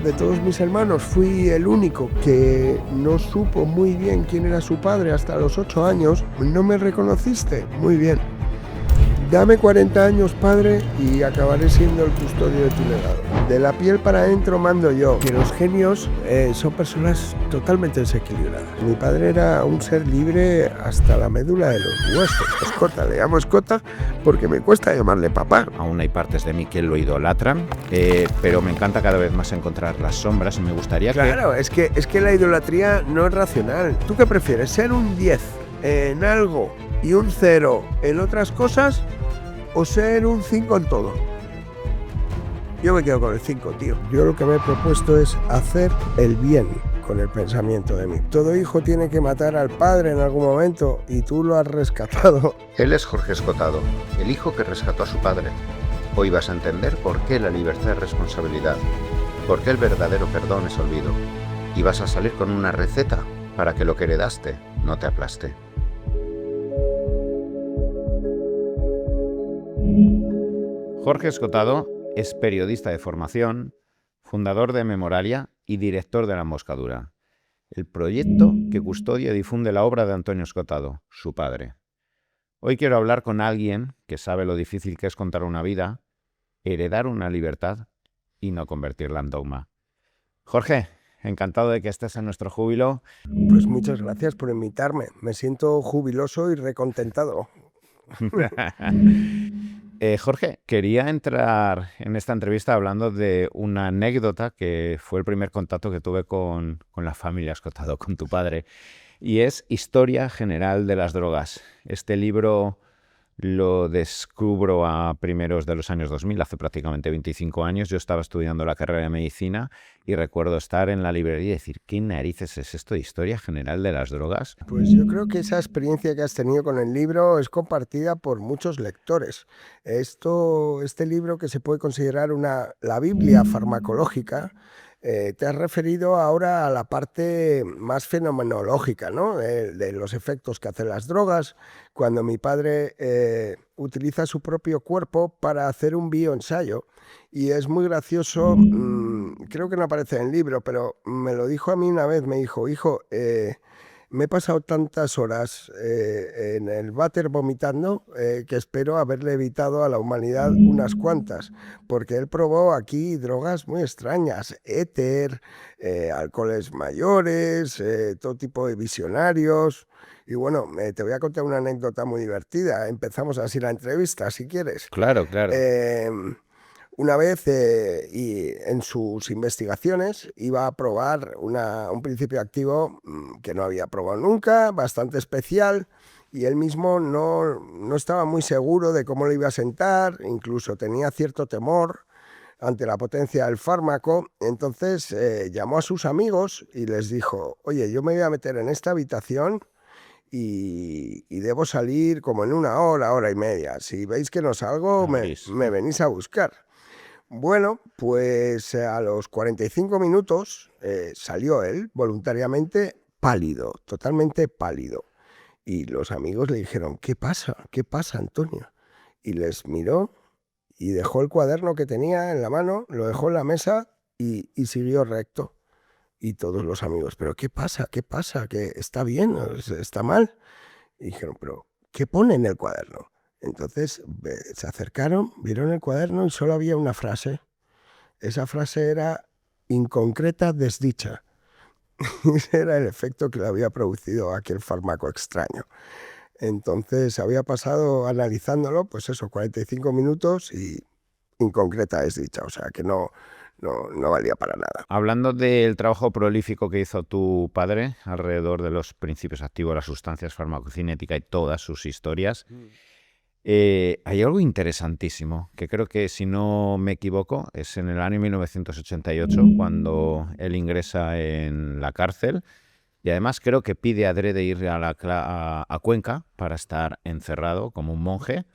de todos mis hermanos fui el único que no supo muy bien quién era su padre hasta los 8 años. ¿No me reconociste? Muy bien. Dame 40 años, padre, y acabaré siendo el custodio de tu legado. De la piel para adentro mando yo, que los genios son personas totalmente desequilibradas. Mi padre era un ser libre hasta la médula de los huesos. Escota, le llamo Escota porque me cuesta llamarle papá. Aún hay partes de mí que lo idolatran, pero me encanta cada vez más encontrar las sombras y me gustaría Claro, es que la idolatría no es racional. ¿Tú qué prefieres, ser un 10 en algo y un 0 en otras cosas o ser un 5 en todo? Yo me quedo con el 5, tío. Yo lo que me he propuesto es hacer el bien con el pensamiento de mí. Todo hijo tiene que matar al padre en algún momento y tú lo has rescatado. Él es Jorge Escotado, el hijo que rescató a su padre. Hoy vas a entender por qué la libertad es responsabilidad, por qué el verdadero perdón es olvido. Y vas a salir con una receta para que lo que heredaste no te aplaste. Jorge Escotado es periodista de formación, fundador de Memoralia y director de La Emboscadura, el proyecto que custodia y difunde la obra de Antonio Escotado, su padre. Hoy quiero hablar con alguien que sabe lo difícil que es contar una vida, heredar una libertad y no convertirla en dogma. Jorge, encantado de que estés en nuestro júbilo. Pues muchas gracias por invitarme. Me siento jubiloso y recontentado. Jorge, quería entrar en esta entrevista hablando de una anécdota que fue el primer contacto que tuve con la familia Escotado, con tu padre, y es Historia General de las Drogas. Este libro lo descubro a primeros de los años 2000, hace prácticamente 25 años. Yo estaba estudiando la carrera de medicina y recuerdo estar en la librería y decir, ¿qué narices es esto de Historia General de las Drogas? Pues yo creo que esa experiencia que has tenido con el libro es compartida por muchos lectores. Este libro, que se puede considerar la Biblia farmacológica, te has referido ahora a la parte más fenomenológica, ¿no? De los efectos que hacen las drogas. Cuando mi padre utiliza su propio cuerpo para hacer un bioensayo, y es muy gracioso, creo que no aparece en el libro, pero me lo dijo a mí una vez, me dijo, hijo, me he pasado tantas horas en el váter vomitando que espero haberle evitado a la humanidad unas cuantas, porque él probó aquí drogas muy extrañas, éter, alcoholes mayores, todo tipo de visionarios. Y bueno, te voy a contar una anécdota muy divertida. Empezamos así la entrevista, si quieres. Claro, claro. Una vez, y en sus investigaciones, iba a probar un principio activo que no había probado nunca, bastante especial, y él mismo no estaba muy seguro de cómo lo iba a sentar, incluso tenía cierto temor ante la potencia del fármaco. Entonces llamó a sus amigos y les dijo, oye, yo me voy a meter en esta habitación y debo salir como en 1 hora, hora y media. Si veis que no salgo, me venís a buscar. Bueno, pues a los 45 minutos salió él voluntariamente pálido, totalmente pálido. Y los amigos le dijeron, ¿qué pasa? ¿Qué pasa, Antonio? Y les miró y dejó el cuaderno que tenía en la mano, lo dejó en la mesa y siguió recto. Y todos los amigos, ¿pero qué pasa? ¿Qué pasa? ¿Que está bien? ¿Está mal? Y dijeron, ¿pero qué pone en el cuaderno? Entonces se acercaron, vieron el cuaderno y solo había una frase. Esa frase era inconcreta desdicha. Ese era el efecto que le había producido aquel fármaco extraño. Entonces había pasado analizándolo, pues eso, 45 minutos y inconcreta desdicha, o sea que no valía para nada. Hablando del trabajo prolífico que hizo tu padre alrededor de los principios activos, las sustancias farmacocinéticas y todas sus historias, hay algo interesantísimo, que creo que, si no me equivoco, es en el año 1988, cuando él ingresa en la cárcel, y además creo que pide adrede ir a Cuenca para estar encerrado como un monje.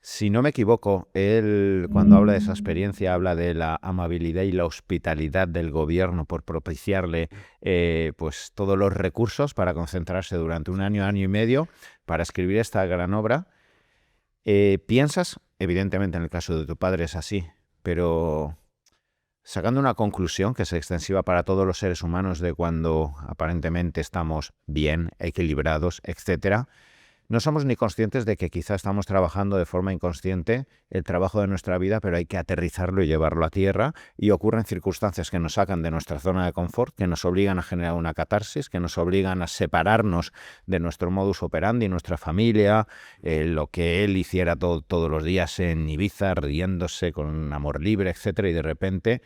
Si no me equivoco, él, cuando habla de esa experiencia, habla de la amabilidad y la hospitalidad del gobierno por propiciarle pues todos los recursos para concentrarse durante un año, año y medio, para escribir esta gran obra. ¿Piensas? Evidentemente en el caso de tu padre es así, pero sacando una conclusión que es extensiva para todos los seres humanos de cuando aparentemente estamos bien, equilibrados, etcétera, no somos ni conscientes de que quizá estamos trabajando de forma inconsciente el trabajo de nuestra vida, pero hay que aterrizarlo y llevarlo a tierra, y ocurren circunstancias que nos sacan de nuestra zona de confort, que nos obligan a generar una catarsis, que nos obligan a separarnos de nuestro modus operandi, nuestra familia, lo que él hiciera todos los días en Ibiza, riéndose con un amor libre, etcétera, y de repente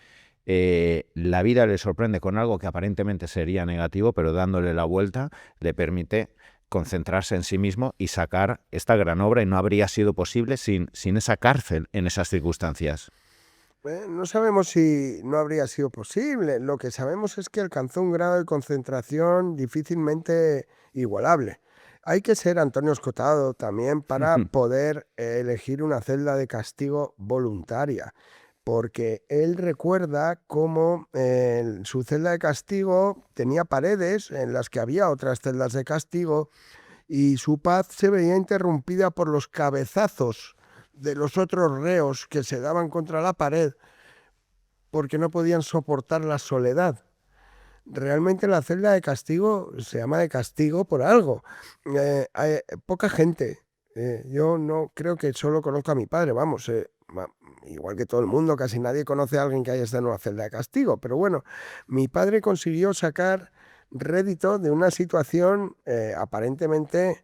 la vida le sorprende con algo que aparentemente sería negativo, pero dándole la vuelta le permite concentrarse en sí mismo y sacar esta gran obra, y no habría sido posible sin esa cárcel en esas circunstancias. No sabemos si no habría sido posible. Lo que sabemos es que alcanzó un grado de concentración difícilmente igualable. Hay que ser Antonio Escotado también para poder elegir una celda de castigo voluntaria, porque él recuerda cómo su celda de castigo tenía paredes en las que había otras celdas de castigo, y su paz se veía interrumpida por los cabezazos de los otros reos que se daban contra la pared porque no podían soportar la soledad. Realmente la celda de castigo se llama de castigo por algo. Hay poca gente. Yo no creo que solo conozco a mi padre, vamos, igual que todo el mundo, casi nadie conoce a alguien que haya estado en una celda de castigo. Pero bueno, mi padre consiguió sacar rédito de una situación aparentemente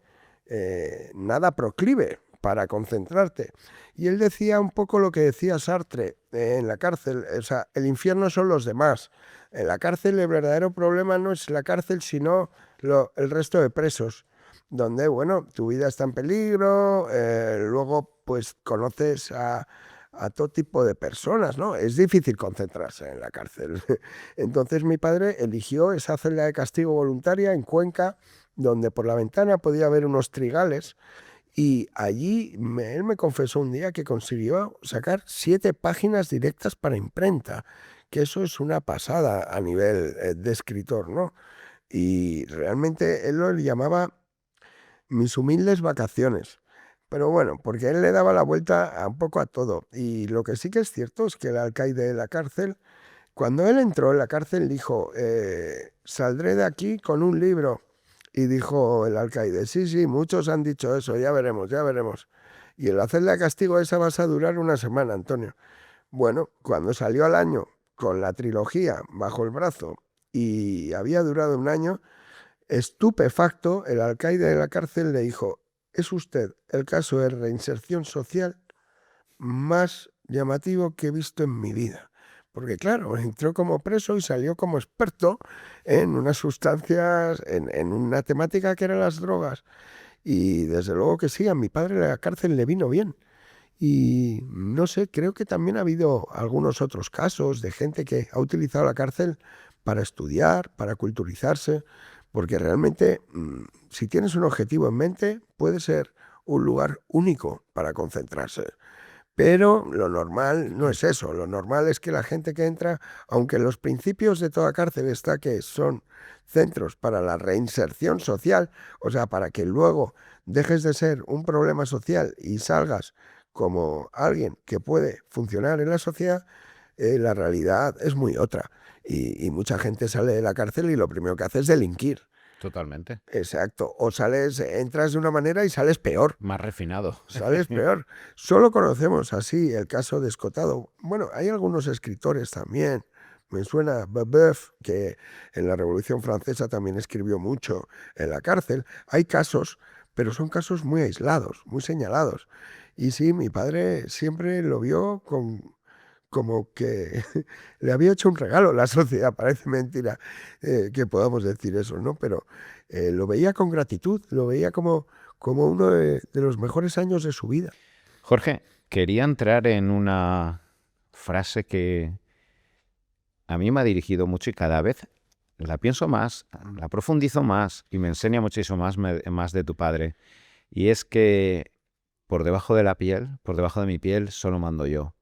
nada proclive para concentrarte. Y él decía un poco lo que decía Sartre en la cárcel, o sea, el infierno son los demás. En la cárcel el verdadero problema no es la cárcel, sino el resto de presos, donde, bueno, tu vida está en peligro, luego pues conoces a todo tipo de personas, ¿no? Es difícil concentrarse en la cárcel. Entonces mi padre eligió esa celda de castigo voluntaria en Cuenca, donde por la ventana podía ver unos trigales, y allí él me confesó un día que consiguió sacar 7 páginas directas para imprenta, que eso es una pasada a nivel de escritor, ¿no? Y realmente él lo llamaba mis humildes vacaciones. Pero bueno, porque él le daba la vuelta un poco a todo. Y lo que sí que es cierto es que el alcaide de la cárcel, cuando él entró en la cárcel, dijo, saldré de aquí con un libro. Y dijo el alcaide, sí, muchos han dicho eso, ya veremos, ya veremos. Y en la celda de castigo esa vas a durar una semana, Antonio. Bueno, cuando salió al año con la trilogía bajo el brazo y había durado un año, estupefacto, el alcaide de la cárcel le dijo, es usted el caso de reinserción social más llamativo que he visto en mi vida. Porque claro, entró como preso y salió como experto en unas sustancias, en una temática que eran las drogas. Y desde luego que sí, a mi padre la cárcel le vino bien. Y no sé, creo que también ha habido algunos otros casos de gente que ha utilizado la cárcel para estudiar, para culturizarse, porque realmente si tienes un objetivo en mente puede ser un lugar único para concentrarse. Pero lo normal no es eso, lo normal es que la gente que entra, aunque los principios de toda cárcel está que son centros para la reinserción social, o sea, para que luego dejes de ser un problema social y salgas como alguien que puede funcionar en la sociedad, la realidad es muy otra. Y mucha gente sale de la cárcel y lo primero que hace es delinquir. Totalmente. Exacto. O entras de una manera y sales peor. Más refinado. Sales peor. Solo conocemos así el caso de Escotado. Bueno, hay algunos escritores también. Me suena Babeuf, que en la Revolución Francesa también escribió mucho en la cárcel. Hay casos, pero son casos muy aislados, muy señalados. Y sí, mi padre siempre lo vio como que le había hecho un regalo a la sociedad. Parece mentira que podamos decir eso, ¿no? Pero lo veía con gratitud, lo veía como uno de los mejores años de su vida. Jorge, quería entrar en una frase que a mí me ha dirigido mucho y cada vez la pienso más, la profundizo más y me enseña muchísimo más de tu padre. Y es que por debajo de la piel, por debajo de mi piel, solo mando yo.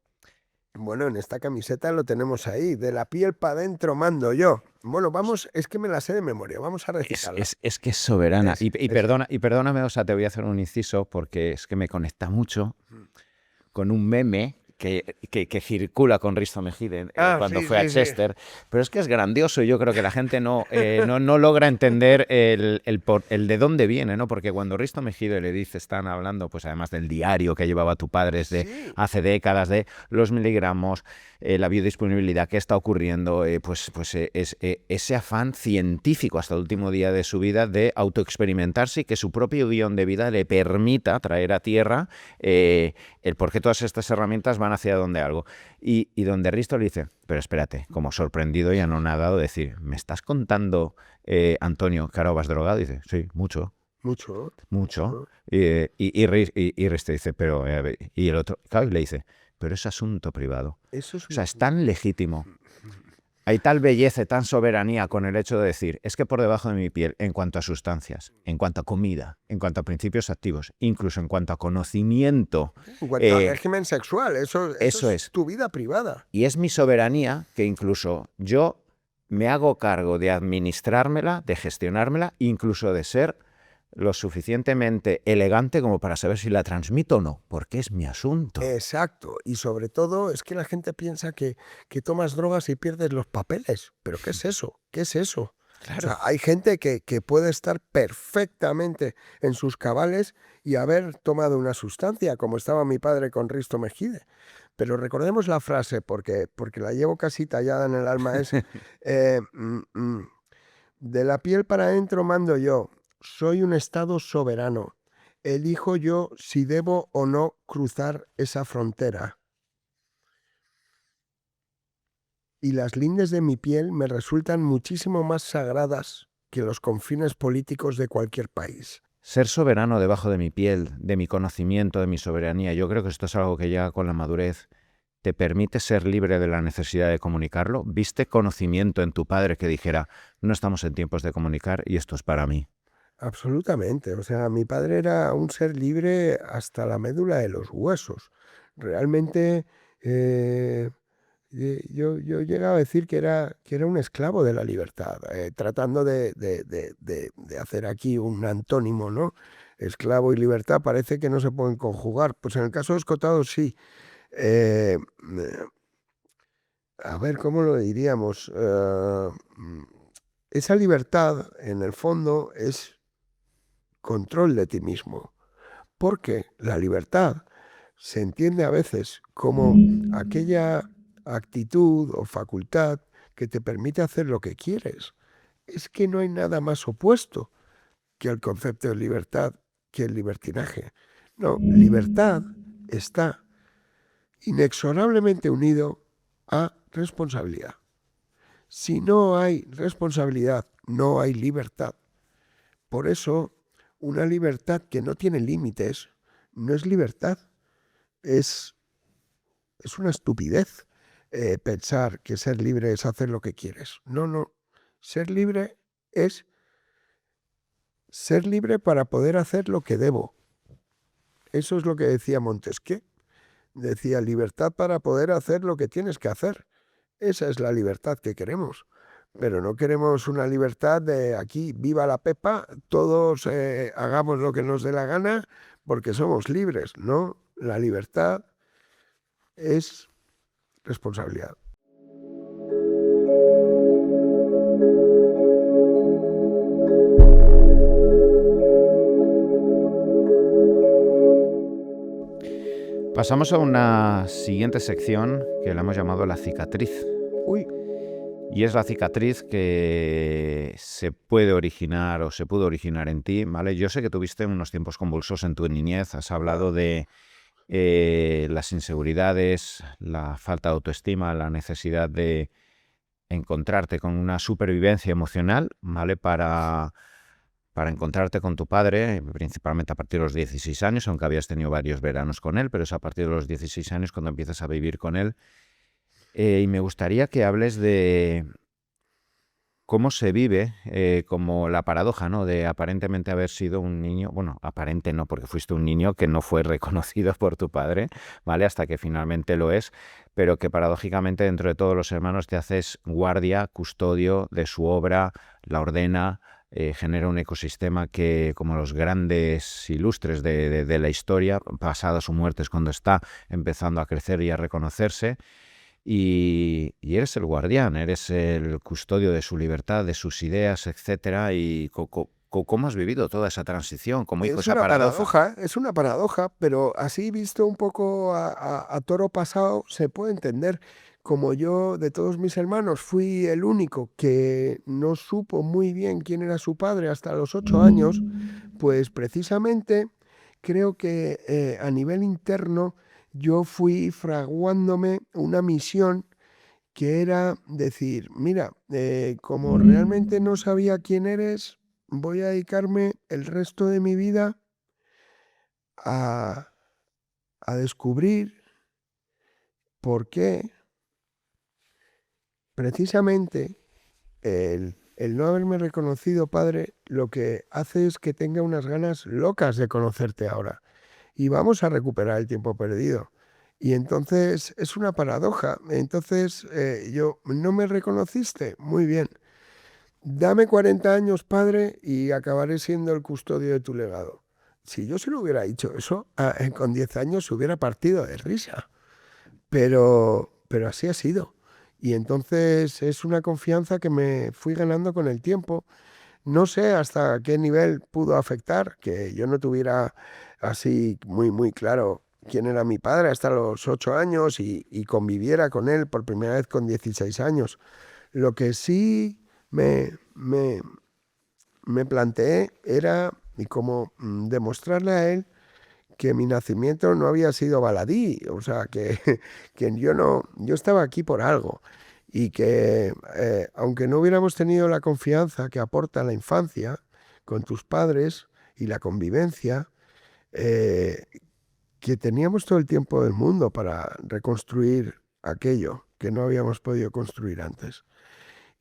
Bueno, en esta camiseta lo tenemos ahí, de la piel para adentro mando yo. Bueno, vamos, es que me la sé de memoria, vamos a recitarla. Es que es soberana. Perdóname, o sea, te voy a hacer un inciso porque es que me conecta mucho con un meme que circula con Risto Mejide cuando sí, fue a sí, sí. Chester, pero es que es grandioso y yo creo que la gente no logra entender el de dónde viene, ¿no? Porque cuando Risto Mejide le dice, están hablando, pues además del diario que llevaba tu padre desde Sí. hace décadas, de los miligramos, la biodisponibilidad, qué está ocurriendo, ese afán científico hasta el último día de su vida de autoexperimentarse y que su propio guión de vida le permita traer a tierra el por qué todas estas herramientas van hacia donde algo. Y donde Risto le dice, pero espérate, como sorprendido y anonadado, decir, ¿me estás contando, Antonio, que ahora vas drogado? Y dice, sí, mucho. Mucho. Mucho. Y Risto dice, pero... y el otro, claro, y le dice, pero es asunto privado. Eso es O sea, es tan legítimo. Hay tal belleza y tan soberanía con el hecho de decir, es que por debajo de mi piel, en cuanto a sustancias, en cuanto a comida, en cuanto a principios activos, incluso en cuanto a conocimiento... En cuanto al régimen sexual, eso eso es tu vida privada. Y es mi soberanía que incluso yo me hago cargo de administrármela, de gestionármela, incluso de ser lo suficientemente elegante como para saber si la transmito o no, porque es mi asunto. Exacto. Y sobre todo es que la gente piensa que tomas drogas y pierdes los papeles. ¿Pero qué es eso? ¿Qué es eso? Claro. O sea, hay gente que puede estar perfectamente en sus cabales y haber tomado una sustancia, como estaba mi padre con Risto Mejide. Pero recordemos la frase, porque la llevo casi tallada en el alma, es de la piel para adentro mando yo, soy un estado soberano, elijo yo si debo o no cruzar esa frontera. Y las lindes de mi piel me resultan muchísimo más sagradas que los confines políticos de cualquier país. Ser soberano debajo de mi piel, de mi conocimiento, de mi soberanía, yo creo que esto es algo que llega con la madurez. ¿Te permite ser libre de la necesidad de comunicarlo? ¿Viste conocimiento en tu padre que dijera, no estamos en tiempos de comunicar y esto es para mí? Absolutamente. O sea, mi padre era un ser libre hasta la médula de los huesos. Realmente yo llegaba a decir que era un esclavo de la libertad, tratando de hacer aquí un antónimo, ¿no? Esclavo y libertad parece que no se pueden conjugar. Pues en el caso de Escotado sí. A ver, ¿cómo lo diríamos? Esa libertad, en el fondo, es control de ti mismo, porque la libertad se entiende a veces como aquella actitud o facultad que te permite hacer lo que quieres. Es que no hay nada más opuesto que el concepto de libertad que el libertinaje. No, libertad está inexorablemente unido a responsabilidad. Si no hay responsabilidad, no hay libertad. Por eso, una libertad que no tiene límites no es libertad. Es una estupidez pensar que ser libre es hacer lo que quieres. No. Ser libre es ser libre para poder hacer lo que debo. Eso es lo que decía Montesquieu. Decía, libertad para poder hacer lo que tienes que hacer. Esa es la libertad que queremos. Pero no queremos una libertad de aquí, viva la pepa, todos hagamos lo que nos dé la gana porque somos libres. No, la libertad es responsabilidad. Pasamos a una siguiente sección que la hemos llamado la cicatriz. Uy. Y es la cicatriz que se puede originar o se pudo originar en ti, ¿vale? Yo sé que tuviste unos tiempos convulsos en tu niñez, has hablado de las inseguridades, la falta de autoestima, la necesidad de encontrarte con una supervivencia emocional, ¿vale? Para encontrarte con tu padre, principalmente a partir de los 16 años, aunque habías tenido varios veranos con él, pero es a partir de los 16 años cuando empiezas a vivir con él. Y me gustaría que hables de cómo se vive como la paradoja, ¿no? De aparentemente haber sido un niño, bueno, aparente no, porque fuiste un niño que no fue reconocido por tu padre, ¿vale? Hasta que finalmente lo es, pero que paradójicamente dentro de todos los hermanos te haces guardia, custodio de su obra, la ordena, genera un ecosistema que, como los grandes ilustres de la historia, pasada su muerte es cuando está empezando a crecer y a reconocerse, y eres el guardián, eres el custodio de su libertad, de sus ideas, etcétera, y ¿cómo has vivido toda esa transición? ¿Cómo hizo esa paradoja? Es una paradoja, pero así visto un poco a toro pasado se puede entender. Como yo, de todos mis hermanos, fui el único que no supo muy bien quién era su padre hasta los 8 años, pues precisamente creo que a nivel interno yo fui fraguándome una misión que era decir, mira, como realmente no sabía quién eres, voy a dedicarme el resto de mi vida a, a descubrir por qué precisamente el no haberme reconocido padre lo que hace es que tenga unas ganas locas de conocerte ahora. Y vamos a recuperar el tiempo perdido. Y entonces es una paradoja. Entonces yo, ¿no me reconociste? Muy bien. Dame 40 años, padre, y acabaré siendo el custodio de tu legado. Si yo se lo hubiera dicho eso, con 10 años se hubiera partido de risa. Pero así ha sido. Y entonces es una confianza que me fui ganando con el tiempo. No sé hasta qué nivel pudo afectar que yo no tuviera así muy claro quién era mi padre hasta los 8 años y conviviera con él por primera vez con 16 años. Lo que sí me planteé era y como demostrarle a él que mi nacimiento no había sido baladí, o sea, que yo estaba aquí por algo y que aunque no hubiéramos tenido la confianza que aporta la infancia con tus padres y la convivencia, que teníamos todo el tiempo del mundo para reconstruir aquello que no habíamos podido construir antes.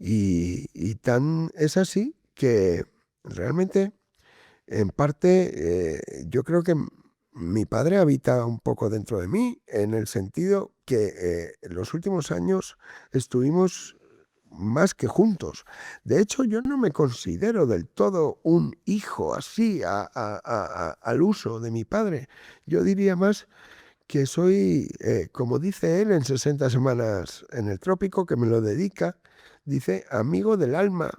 Y tan es así que realmente, en parte, yo creo que mi padre habita un poco dentro de mí, en el sentido que en los últimos años estuvimos más que juntos. De hecho, yo no me considero del todo un hijo así al uso de mi padre. Yo diría más que soy, como dice él en 60 semanas en el trópico, que me lo dedica, dice, amigo del alma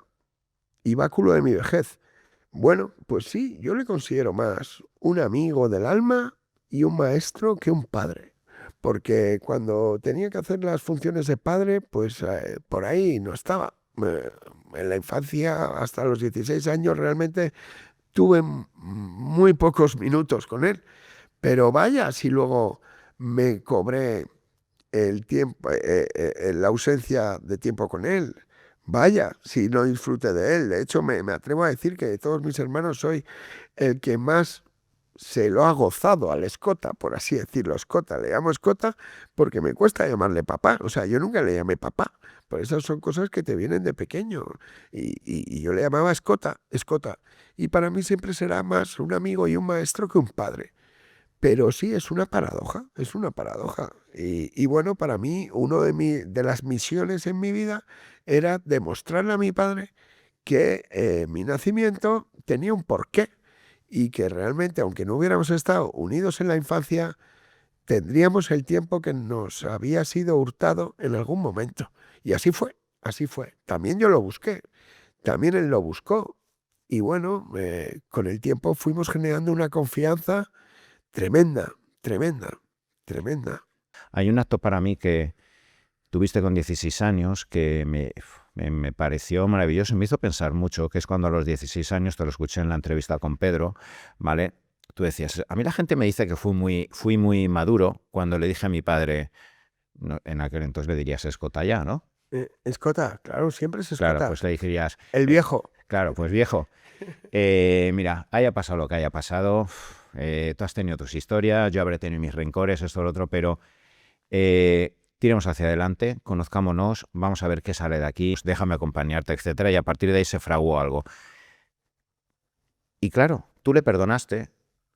y báculo de mi vejez. Bueno, pues sí, yo le considero más un amigo del alma y un maestro que un padre. Porque cuando tenía que hacer las funciones de padre, pues por ahí no estaba. En la infancia, hasta los 16 años, realmente tuve muy pocos minutos con él. Pero vaya, si luego me cobré el tiempo, la ausencia de tiempo con él. Vaya, si no disfruté de él. De hecho, me atrevo a decir que de todos mis hermanos soy el que más se lo ha gozado al Escota, por así decirlo. Escota, le llamo Escota porque me cuesta llamarle papá. O sea, yo nunca le llamé papá. Por esas son cosas que te vienen de pequeño. Y yo le llamaba Escota, Escota. Y para mí siempre será más un amigo y un maestro que un padre. Pero sí, es una paradoja, es una paradoja. Y bueno, para mí, una de las misiones en mi vida era demostrarle a mi padre que mi nacimiento tenía un porqué y que realmente, aunque no hubiéramos estado unidos en la infancia, tendríamos el tiempo que nos había sido hurtado en algún momento. Y así fue, así fue. También yo lo busqué, también él lo buscó. Y bueno, con el tiempo fuimos generando una confianza tremenda, tremenda, tremenda. Hay un acto para mí que tuviste con 16 años que me pareció maravilloso y me hizo pensar mucho, que es cuando a los 16 años, te lo escuché en la entrevista con Pedro, ¿vale? Tú decías, a mí la gente me dice que fui muy maduro cuando le dije a mi padre, no, en aquel entonces le dirías Escota ya, ¿no? Escota, claro, siempre es Escota. Claro, pues le dirías... El viejo. Claro, pues viejo. Mira, haya pasado lo que haya pasado, tú has tenido tus historias, yo habré tenido mis rencores, esto, lo otro, pero tiremos hacia adelante, conozcámonos, vamos a ver qué sale de aquí, déjame acompañarte, etcétera, y a partir de ahí se fraguó algo. Y claro, tú le perdonaste,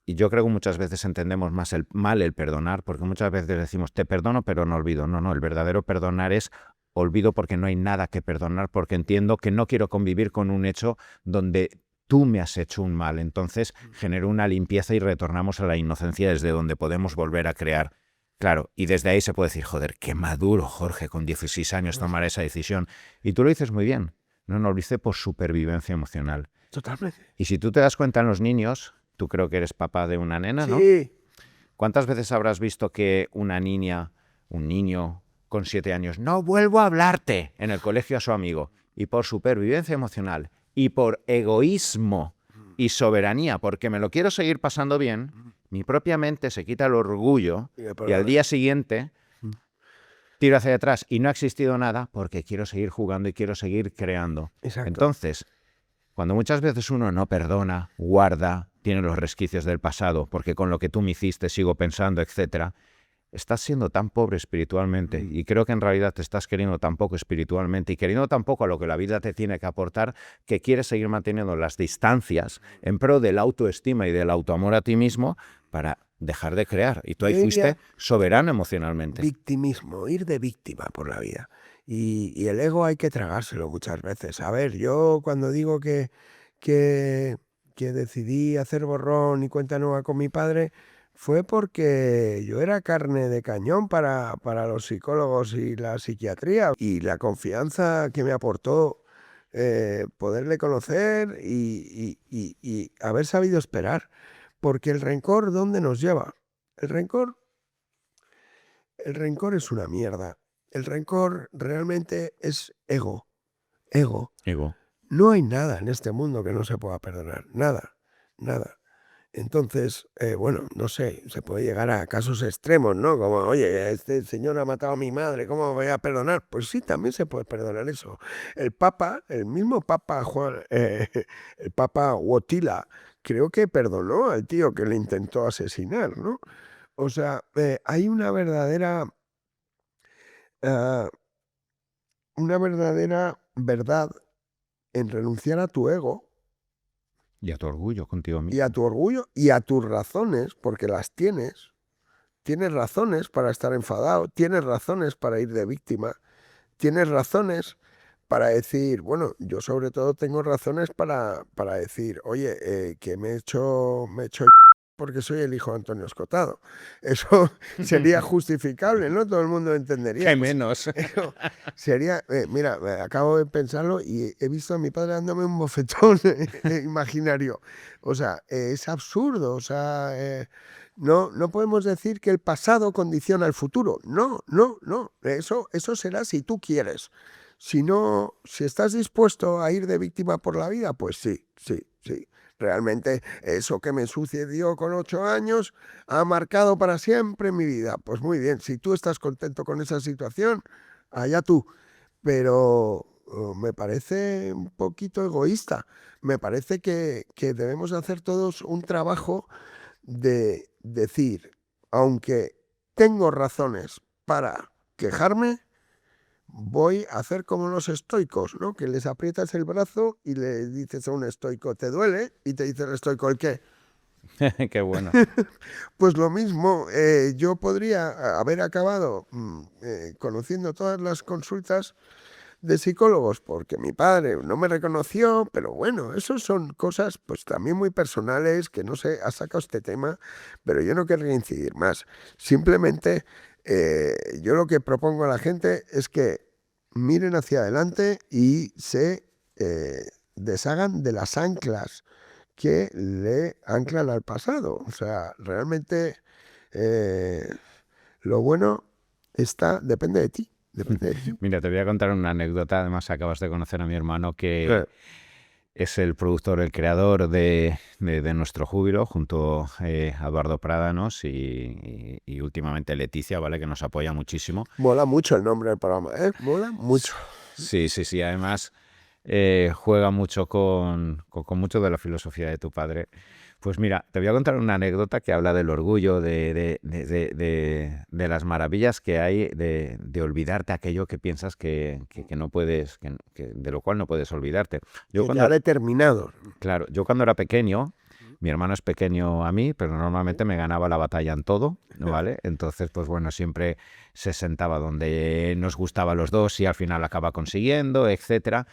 y yo creo que muchas veces entendemos mal el perdonar, porque muchas veces decimos, te perdono, pero no olvido. No, el verdadero perdonar es olvido porque no hay nada que perdonar, porque entiendo que no quiero convivir con un hecho donde tú me has hecho un mal. Entonces genero una limpieza y retornamos a la inocencia desde donde podemos volver a crear. Claro, y desde ahí se puede decir, joder, qué maduro, Jorge, con 16 años tomar esa decisión. Y tú lo dices muy bien. No, lo hice por supervivencia emocional. Totalmente. Y si tú te das cuenta en los niños, tú creo que eres papá de una nena, ¿no? Sí. ¿Cuántas veces habrás visto que una niña, un niño con 7 años, no vuelvo a hablarte en el colegio a su amigo? Y por supervivencia emocional y por egoísmo y soberanía, porque me lo quiero seguir pasando bien, mi propia mente se quita el orgullo y al día siguiente tiro hacia atrás y no ha existido nada porque quiero seguir jugando y quiero seguir creando. Exacto. Entonces, cuando muchas veces uno no perdona, guarda, tiene los resquicios del pasado, porque con lo que tú me hiciste sigo pensando, etcétera, estás siendo tan pobre espiritualmente y creo que en realidad te estás queriendo tan poco espiritualmente y queriendo tan poco a lo que la vida te tiene que aportar que quieres seguir manteniendo las distancias en pro de la autoestima y del autoamor a ti mismo para dejar de crear. Y tú ahí fuiste soberano emocionalmente. Victimismo, ir de víctima por la vida. Y el ego hay que tragárselo muchas veces. A ver, yo cuando digo que decidí hacer borrón y cuenta nueva con mi padre, fue porque yo era carne de cañón para los psicólogos y la psiquiatría. Y la confianza que me aportó poderle conocer y haber sabido esperar. Porque el rencor, ¿dónde nos lleva? El rencor es una mierda. El rencor realmente es ego. Ego. No hay nada en este mundo que no se pueda perdonar. Nada. Entonces, bueno, no sé, se puede llegar a casos extremos, ¿no? Como, oye, este señor ha matado a mi madre, ¿cómo voy a perdonar? Pues sí, también se puede perdonar eso. El mismo Papa Juan, el Papa Wojtyla, creo que perdonó al tío que le intentó asesinar, ¿no? O sea, hay una verdadera verdad en renunciar a tu ego. Y a tu orgullo contigo mismo. Y a tu orgullo y a tus razones, porque las tienes. Tienes razones para estar enfadado, tienes razones para ir de víctima, tienes razones para decir, bueno, yo sobre todo tengo razones para decir, oye, que me he hecho porque soy el hijo de Antonio Escotado. Eso sería justificable, ¿no? Todo el mundo entendería. ¿Qué menos? Sería, mira, acabo de pensarlo y he visto a mi padre dándome un bofetón imaginario. O sea, es absurdo. O sea, no podemos decir que el pasado condiciona el futuro. No. Eso será si tú quieres. Si no, si estás dispuesto a ir de víctima por la vida, pues sí. Realmente eso que me sucedió con 8 años ha marcado para siempre mi vida. Pues muy bien, si tú estás contento con esa situación, allá tú. Pero me parece un poquito egoísta. Me parece que debemos hacer todos un trabajo de decir, aunque tengo razones para quejarme, voy a hacer como los estoicos, ¿no? Que les aprietas el brazo y le dices a un estoico, ¿te duele? Y te dice el estoico, ¿el qué? Qué bueno. Pues lo mismo, yo podría haber acabado conociendo todas las consultas de psicólogos porque mi padre no me reconoció, pero bueno, eso son cosas pues también muy personales que no sé, ha sacado este tema, pero yo no querría incidir más. Simplemente yo lo que propongo a la gente es que miren hacia adelante y se deshagan de las anclas que le anclan al pasado. O sea, realmente lo bueno depende de ti. Mira, te voy a contar una anécdota. Además, acabas de conocer a mi hermano que es el productor, el creador de Nuestro Júbilo, junto a Eduardo Prádanos y últimamente Leticia, ¿vale? Que nos apoya muchísimo. Mola mucho el nombre del programa, ¿eh? Mola mucho. Sí. Además, juega mucho con mucho de la filosofía de tu padre. Pues mira, te voy a contar una anécdota que habla del orgullo, de las maravillas que hay de olvidarte aquello que piensas que no puedes, de lo cual no puedes olvidarte. Ya determinado. Claro, yo cuando era pequeño, Mi hermano es pequeño a mí, pero normalmente me ganaba la batalla en todo, ¿vale? Entonces, pues bueno, siempre se sentaba donde nos gustaba a los dos y al final acaba consiguiendo, etcétera.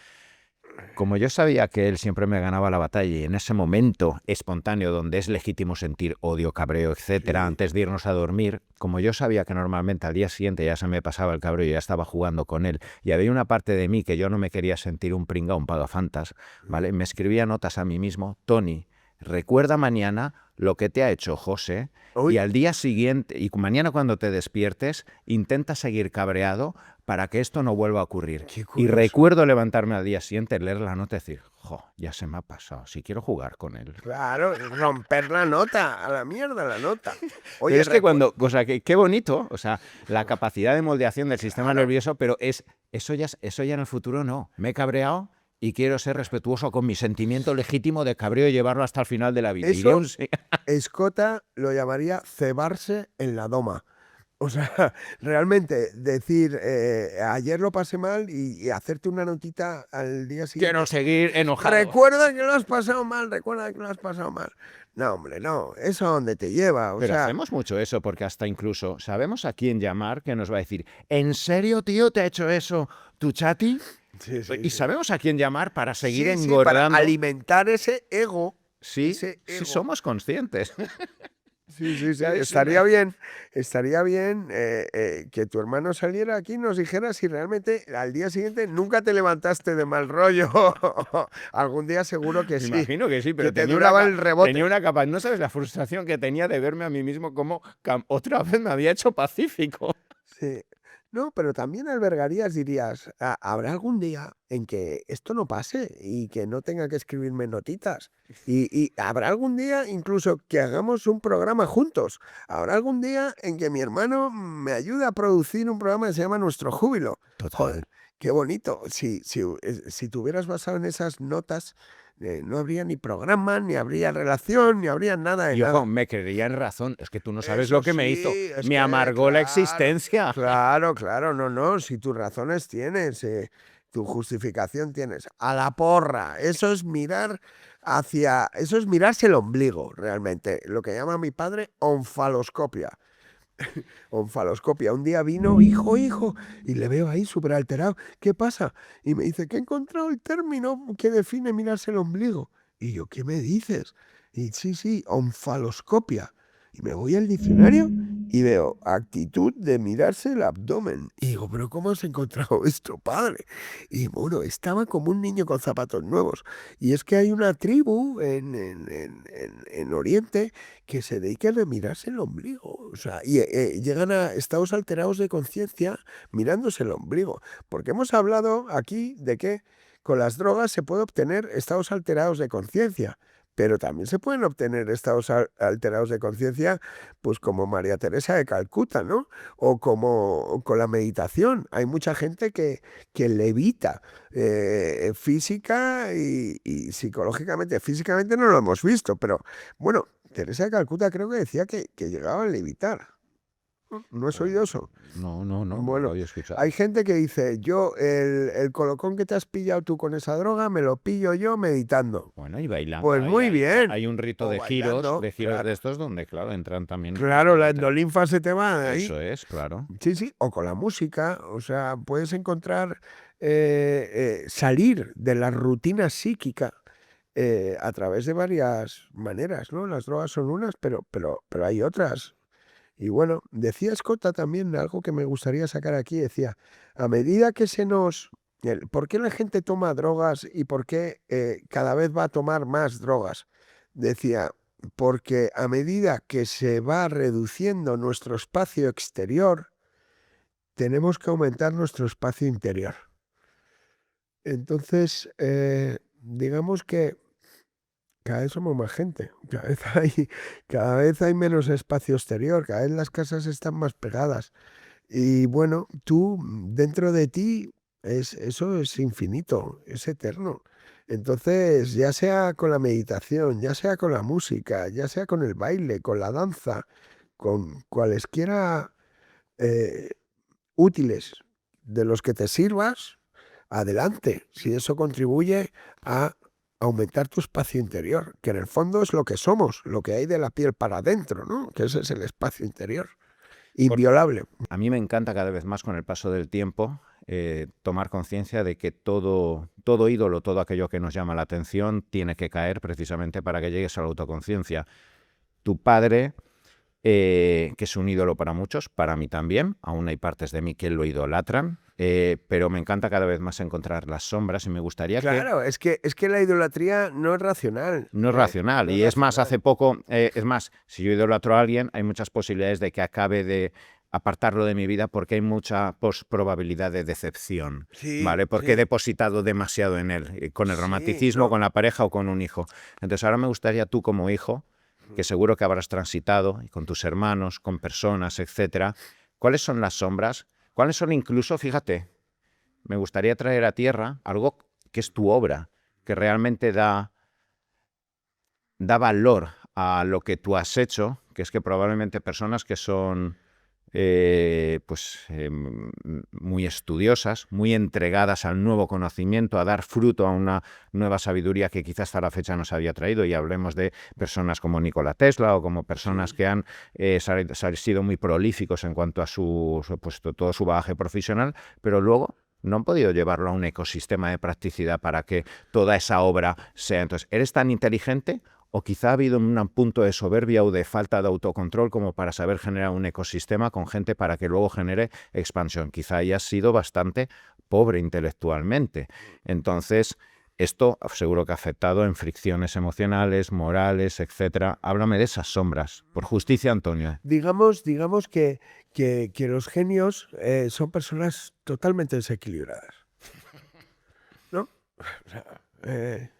Como yo sabía que él siempre me ganaba la batalla y en ese momento espontáneo donde es legítimo sentir odio, cabreo, etcétera, antes de irnos a dormir, como yo sabía que normalmente al día siguiente ya se me pasaba el cabreo y ya estaba jugando con él y había una parte de mí que yo no me quería sentir un pringao, un pagafantas, ¿vale? Me escribía notas a mí mismo: Tony, recuerda mañana lo que te ha hecho José y al día siguiente, y mañana cuando te despiertes, intenta seguir cabreado para que esto no vuelva a ocurrir. Y recuerdo levantarme al día siguiente, leer la nota y decir, ya se me ha pasado, si quiero jugar con él. Claro, romper la nota, a la mierda la nota. Oye, pero es que cuando, o sea, qué bonito, o sea, la capacidad de moldeación del sistema nervioso, pero eso ya en el futuro no. Me he cabreado y quiero ser respetuoso con mi sentimiento legítimo de cabreo y llevarlo hasta el final de la vida. Eso, Escota lo llamaría cebarse en la doma. O sea, realmente decir, ayer lo pasé mal y hacerte una notita al día siguiente. Quiero seguir enojado. Recuerda que lo has pasado mal, recuerda que lo has pasado mal. No, hombre, no, eso a dónde te lleva. Pero hacemos mucho eso porque hasta incluso sabemos a quién llamar que nos va a decir, ¿en serio, tío, te ha hecho eso tu chati? Sí, y sabemos a quién llamar para seguir engordando. Para alimentar ese ego. Sí, somos conscientes. Sí, estaría bien que tu hermano saliera aquí y nos dijera si realmente al día siguiente nunca te levantaste de mal rollo. Algún día seguro que sí. Me imagino que sí, pero que te duraba el rebote. Tenía una capa. No sabes la frustración que tenía de verme a mí mismo como otra vez me había hecho pacífico. Sí. No, pero también albergarías, dirías, ¿habrá algún día en que esto no pase y que no tenga que escribirme notitas? Y habrá algún día incluso que hagamos un programa juntos. Habrá algún día en que mi hermano me ayude a producir un programa que se llama Nuestro Júbilo. Total. Joder, qué bonito. Si te hubieras basado en esas notas, no habría ni programa, ni habría relación, ni habría nada de nada. Me creería en razón. Es que tú no sabes lo que me hizo. Me amargó la existencia. Claro, no. Si tus razones tienes, tu justificación tienes. A la porra. Eso es eso es mirarse el ombligo, realmente. Lo que llama mi padre onfaloscopia. Onfaloscopia. Un día vino, hijo, y le veo ahí súper alterado. ¿Qué pasa? Y me dice que he encontrado el término que define mirarse el ombligo. Y yo, ¿qué me dices? Y sí, onfaloscopia. Y me voy al diccionario y veo actitud de mirarse el abdomen. Y digo, ¿pero cómo has encontrado esto, padre? Y bueno, estaba como un niño con zapatos nuevos. Y es que hay una tribu en Oriente que se dedica a mirarse el ombligo. O sea, y llegan a estados alterados de conciencia mirándose el ombligo. Porque hemos hablado aquí de que con las drogas se puede obtener estados alterados de conciencia. Pero también se pueden obtener estados alterados de conciencia, pues como María Teresa de Calcuta, ¿no? O como con la meditación. Hay mucha gente que levita física y psicológicamente. Físicamente no lo hemos visto, pero bueno, Teresa de Calcuta creo que decía que llegaba a levitar. ¿No es oído eso? No. Bueno, lo había escuchado. hay gente que dice, yo el colocón que te has pillado tú con esa droga, me lo pillo yo meditando. Bueno, y bailando. Pues muy bien. Hay un rito de giros, de estos donde, claro, entran también. Claro, la endolinfa se te va de ahí. Eso es, claro. Sí, o con la música, o sea, puedes encontrar, salir de la rutina psíquica a través de varias maneras, ¿no? Las drogas son unas, pero hay otras. Y bueno, decía Escota también algo que me gustaría sacar aquí, decía, a medida que ¿por qué la gente toma drogas y por qué cada vez va a tomar más drogas? Decía, porque a medida que se va reduciendo nuestro espacio exterior, tenemos que aumentar nuestro espacio interior. Entonces, digamos que cada vez somos más gente, cada vez hay menos espacio exterior, cada vez las casas están más pegadas. Y bueno, tú, dentro de ti, eso es infinito, es eterno. Entonces, ya sea con la meditación, ya sea con la música, ya sea con el baile, con la danza, con cualesquiera útiles de los que te sirvas, adelante, si eso contribuye a aumentar tu espacio interior, que en el fondo es lo que somos, lo que hay de la piel para adentro, ¿no? Que ese es el espacio interior, inviolable. A mí me encanta cada vez más con el paso del tiempo tomar conciencia de que todo ídolo, todo aquello que nos llama la atención, tiene que caer precisamente para que llegues a la autoconciencia. Tu padre, que es un ídolo para muchos, para mí también, aún hay partes de mí que lo idolatran, pero me encanta cada vez más encontrar las sombras y me gustaría Claro, es que la idolatría no es racional. No es racional. No y es es más, racional. hace poco, es más, si yo idolatro a alguien, hay muchas posibilidades de que acabe de apartarlo de mi vida porque hay mucha probabilidad de decepción, Sí, ¿vale? Porque sí. he depositado demasiado en él, con el Sí, romanticismo, no. con la pareja o con un hijo. Entonces ahora me gustaría tú como hijo, que seguro que habrás transitado, y con tus hermanos, con personas, etcétera, ¿cuáles son las sombras? ¿Cuáles son incluso, fíjate, me gustaría traer a tierra algo que es tu obra, que realmente da valor a lo que tú has hecho, que es que probablemente personas que son muy estudiosas, muy entregadas al nuevo conocimiento, a dar fruto a una nueva sabiduría que quizás hasta la fecha nos había traído, y hablemos de personas como Nikola Tesla o como personas que han sido muy prolíficos en cuanto a todo su bagaje profesional, pero luego no han podido llevarlo a un ecosistema de practicidad para que toda esa obra sea. Entonces, ¿eres tan inteligente o quizá ha habido un punto de soberbia o de falta de autocontrol como para saber generar un ecosistema con gente para que luego genere expansión? Quizá hayas sido bastante pobre intelectualmente. Entonces, esto seguro que ha afectado en fricciones emocionales, morales, etcétera. Háblame de esas sombras, por justicia, Antonio. Digamos que los genios son personas totalmente desequilibradas, ¿no? O sea,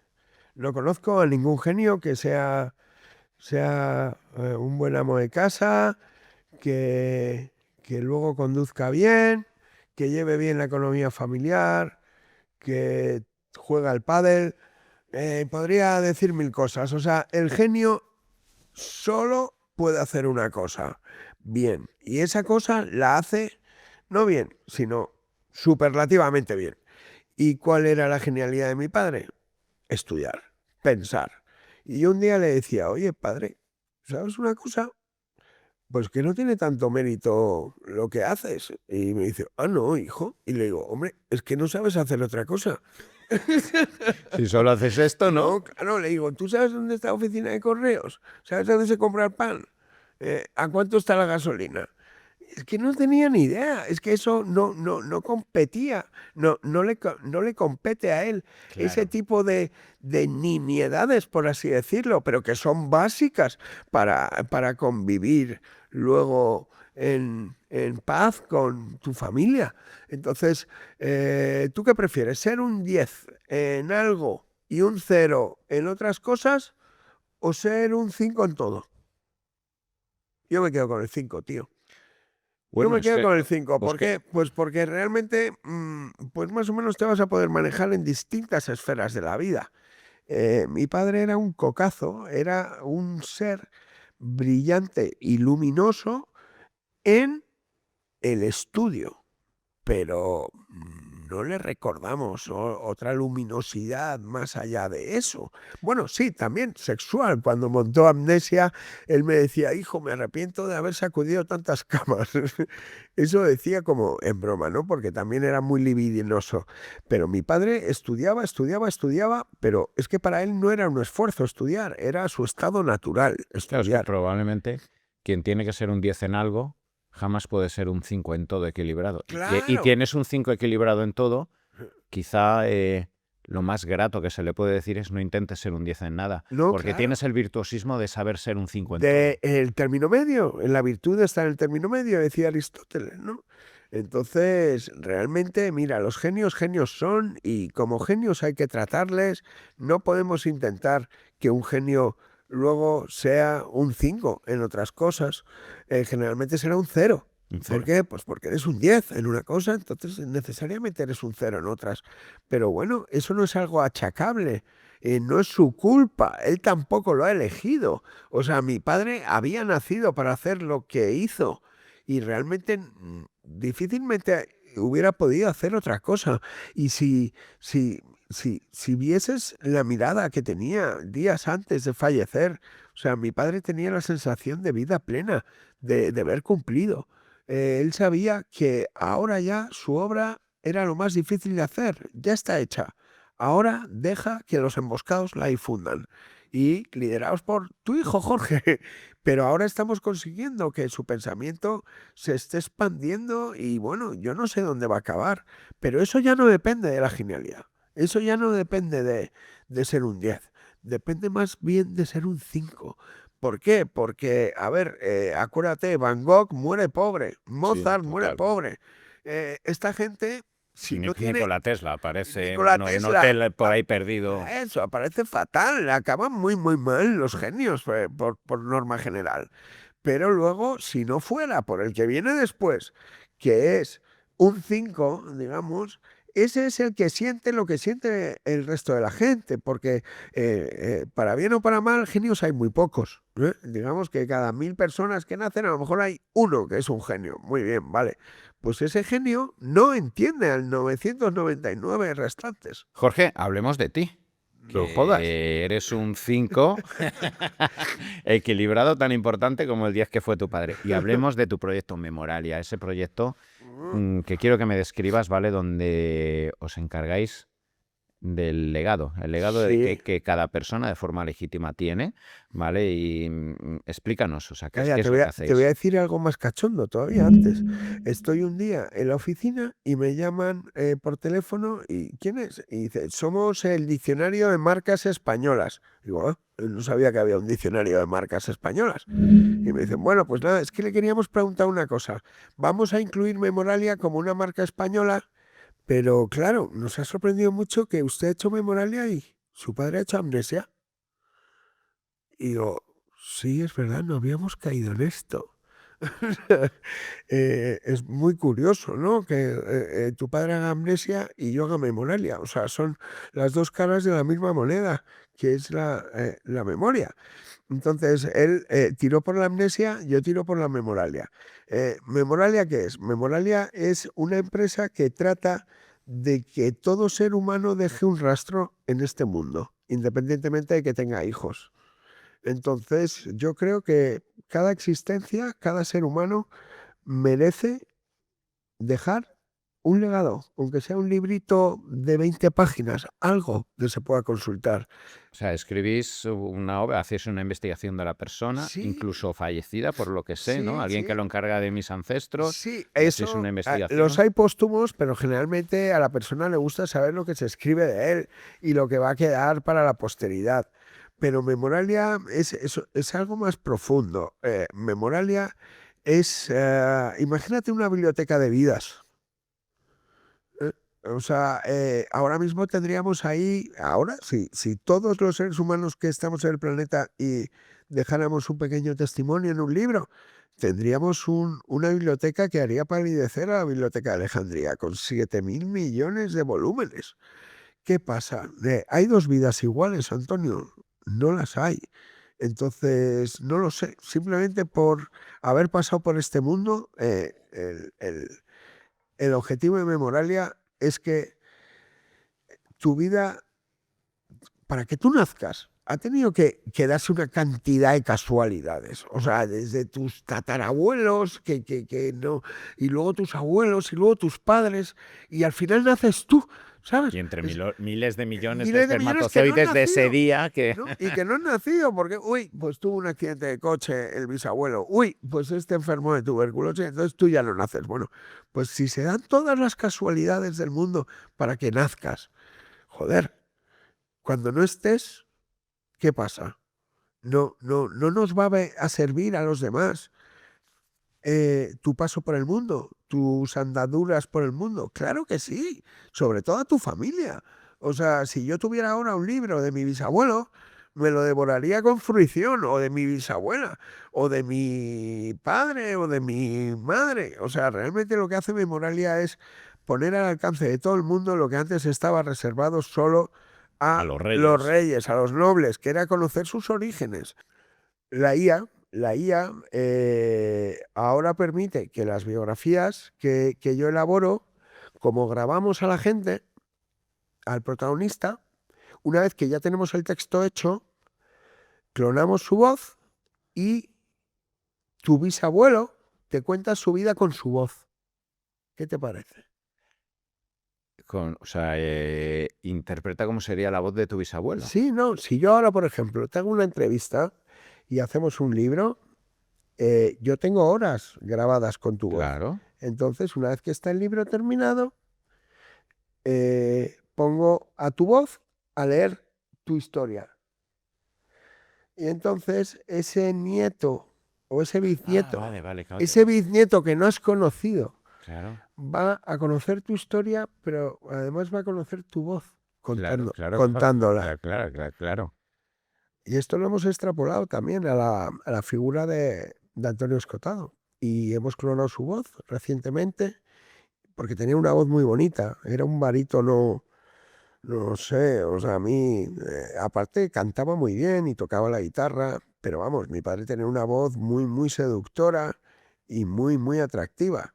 no conozco a ningún genio que sea un buen amo de casa, que luego conduzca bien, que lleve bien la economía familiar, que juega al pádel. Podría decir mil cosas. O sea, el genio solo puede hacer una cosa bien. Y esa cosa la hace no bien, sino superlativamente bien. ¿Y cuál era la genialidad de mi padre? Estudiar, pensar. Y yo un día le decía, oye, padre, ¿sabes una cosa? Pues que no tiene tanto mérito lo que haces. Y me dice, ah, no, hijo. Y le digo, hombre, es que no sabes hacer otra cosa. Si solo haces esto, ¿no? No, claro, le digo, ¿tú sabes dónde está la oficina de correos? ¿Sabes dónde se compra el pan? ¿A cuánto está la gasolina? Es que no tenía ni idea, es que eso no competía, no le compete a él. Claro. Ese tipo de nimiedades, por así decirlo, pero que son básicas para convivir luego en paz con tu familia. Entonces, ¿tú qué prefieres? ¿Ser un 10 en algo y un 0 en otras cosas o ser un 5 en todo? Yo me quedo con el 5, tío. Yo me quedo con el 5. ¿Por qué? Pues porque realmente, pues más o menos te vas a poder manejar en distintas esferas de la vida. Mi padre era un cocazo, era un ser brillante y luminoso en el estudio, pero no le recordamos otra luminosidad más allá de eso. Bueno, sí, también sexual. Cuando montó Amnesia, él me decía, hijo, me arrepiento de haber sacudido tantas camas. Eso decía como en broma, ¿no? Porque también era muy libidinoso. Pero mi padre estudiaba, pero es que para él no era un esfuerzo estudiar, era su estado natural estudiar. Claro, es que probablemente quien tiene que ser un 10 en algo jamás puede ser un 5 en todo equilibrado. ¡Claro! Y tienes un 5 equilibrado en todo, quizá lo más grato que se le puede decir es no intentes ser un 10 en nada, No, porque claro. tienes el virtuosismo de saber ser un 5 en todo. El término medio, en la virtud está en el término medio, decía Aristóteles, ¿no? Entonces, realmente, mira, los genios son, y como genios hay que tratarles. No podemos intentar que un genio luego sea un 5 en otras cosas. Generalmente será un 0. ¿Por qué? Pues porque eres un 10 en una cosa, entonces necesariamente eres un 0 en otras. Pero bueno, eso no es algo achacable. No es su culpa, él tampoco lo ha elegido. O sea, mi padre había nacido para hacer lo que hizo y realmente difícilmente hubiera podido hacer otra cosa. Y si si vieses la mirada que tenía días antes de fallecer, o sea, mi padre tenía la sensación de vida plena, de haber cumplido. Él sabía que ahora ya su obra era lo más difícil de hacer, ya está hecha. Ahora deja que los emboscados la difundan. Y liderados por tu hijo, Jorge. Pero ahora estamos consiguiendo que su pensamiento se esté expandiendo y bueno, yo no sé dónde va a acabar. Pero eso ya no depende de la genialidad. Eso ya no depende de ser un 10. Depende más bien de ser un 5. ¿Por qué? Porque, a ver, acuérdate, Van Gogh muere pobre, Sí, Mozart muere total. pobre. Esta gente, si no tiene... Nikola Tesla aparece Nikola en un Tesla, hotel por ahí perdido. eso, aparece fatal, acaban muy, muy mal los genios, por norma general. Pero luego, si no fuera por el que viene después, que es un 5, digamos, ese es el que siente lo que siente el resto de la gente, porque para bien o para mal, genios hay muy pocos. Digamos que cada 1000 personas que nacen, a lo mejor hay uno que es un genio. Muy bien, vale. Pues ese genio no entiende al 999 restantes. Jorge, hablemos de ti. No jodas. Eres un 5 equilibrado, tan importante como el 10 que fue tu padre. Y hablemos de tu proyecto Memoralia, ese proyecto que quiero que me describas, ¿vale? Donde os encargáis del legado, el legado Sí. que cada persona de forma legítima tiene, ¿vale? Y explícanos, o sea, ¿qué Calla, es te lo voy que a, te hacéis? voy a decir algo más cachondo todavía antes. Estoy un día en la oficina y me llaman por teléfono y ¿quién es? Y dice, somos el diccionario de marcas españolas. Digo, "Ah, no sabía que había un diccionario de marcas españolas". Y me dicen, bueno, pues nada, es que le queríamos preguntar una cosa. Vamos a incluir Memoralia como una marca española, pero claro, nos ha sorprendido mucho que usted ha hecho Memoralia y su padre ha hecho Amnesia. Y digo, sí, es verdad, no habíamos caído en esto. Es muy curioso, ¿no? Que tu padre haga Amnesia y yo haga Memoralia. O sea, son las dos caras de la misma moneda, que es la memoria. Entonces, él tiró por la Amnesia, yo tiro por la Memoralia. ¿Memoralia qué es? Memoralia es una empresa que trata de que todo ser humano deje un rastro en este mundo, independientemente de que tenga hijos. Entonces, yo creo que cada existencia, cada ser humano merece dejar un legado, aunque sea un librito de 20 páginas, algo que se pueda consultar. O sea, escribís una obra, hacéis una investigación de la persona, Sí, incluso fallecida, por lo que sé, ¿no? sí, Alguien que sí. lo encarga de mis ancestros, Sí, y hacéis una los investigación. hay póstumos, pero generalmente a la persona le gusta saber lo que se escribe de él y lo que va a quedar para la posteridad. Pero Memoralia es algo más profundo. Memoralia es, imagínate una biblioteca de vidas. O sea, ahora mismo tendríamos ahí, ahora, si todos los seres humanos que estamos en el planeta y dejáramos un pequeño testimonio en un libro, tendríamos una biblioteca que haría palidecer a la Biblioteca de Alejandría, con 7.000 millones de volúmenes. ¿Qué pasa? ¿Hay dos vidas iguales, Antonio? No las hay. Entonces, no lo sé. Simplemente por haber pasado por este mundo, el objetivo de Memoralia es que tu vida, para que tú nazcas, ha tenido que darse una cantidad de casualidades. O sea, desde tus tatarabuelos, que no, y luego tus abuelos, y luego tus padres, y al final naces tú, ¿sabes? Y entre miles de millones de Miles de millones que no han espermatozoides de ese nacido, día que... ¿no? Y que no han nacido, porque, uy, pues tuvo un accidente de coche el bisabuelo, uy, pues este enfermo de tuberculosis, entonces tú ya no naces. Bueno, pues si se dan todas las casualidades del mundo para que nazcas, joder, cuando no estés, ¿qué pasa? No nos va a servir a los demás tu paso por el mundo, tus andaduras por el mundo. Claro que sí, sobre todo a tu familia. O sea, si yo tuviera ahora un libro de mi bisabuelo, me lo devoraría con fruición, o de mi bisabuela, o de mi padre, o de mi madre. O sea, realmente lo que hace Memoralia es poner al alcance de todo el mundo lo que antes estaba reservado solo A a los los reyes. reyes, a los nobles, que era conocer sus orígenes. La IA ahora permite que las biografías que yo elaboro, como grabamos a la gente, al protagonista, una vez que ya tenemos el texto hecho, clonamos su voz y tu bisabuelo te cuenta su vida con su voz. ¿Qué te parece? O sea, interpreta cómo sería la voz de tu bisabuelo. Sí, no. Si yo ahora, por ejemplo, te hago una entrevista y hacemos un libro, yo tengo horas grabadas con tu voz. Claro. Entonces, una vez que está el libro terminado, pongo a tu voz a leer tu historia. Y entonces ese nieto o ese bisnieto, Vale, claro. ese bisnieto que no has conocido, Claro. va a conocer tu historia, pero además va a conocer tu voz contándola. Claro. Y esto lo hemos extrapolado también a la figura de Antonio Escotado. Y hemos clonado su voz recientemente, porque tenía una voz muy bonita. Era un barítono, no sé, o sea, a mí, aparte cantaba muy bien y tocaba la guitarra, pero vamos, mi padre tenía una voz muy, muy seductora y muy, muy atractiva.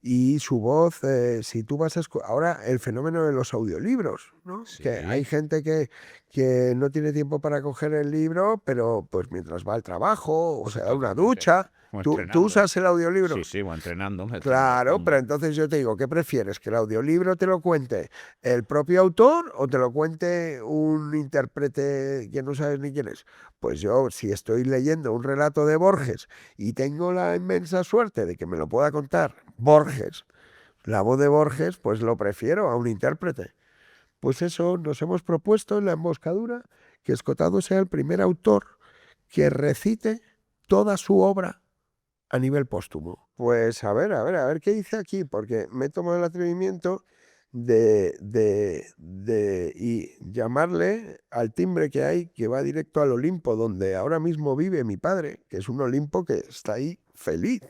Y su voz, si tú vas a... Ahora el fenómeno de los audiolibros, ¿no? Sí. Que hay gente que no tiene tiempo para coger el libro, pero pues mientras va al trabajo o se da una ducha, ¿tú usas el audiolibro? Sí, voy entrenando. Claro, pero entonces yo te digo, ¿qué prefieres? ¿Que el audiolibro te lo cuente el propio autor o te lo cuente un intérprete que no sabes ni quién es? Pues yo, si estoy leyendo un relato de Borges y tengo la inmensa suerte de que me lo pueda contar Borges, la voz de Borges, pues lo prefiero a un intérprete. Pues eso, nos hemos propuesto en la emboscadura que Escotado sea el primer autor que recite toda su obra a nivel póstumo. Pues a ver qué dice aquí, porque me he tomado el atrevimiento y llamarle al timbre que hay, que va directo al Olimpo, donde ahora mismo vive mi padre, que es un Olimpo que está ahí feliz.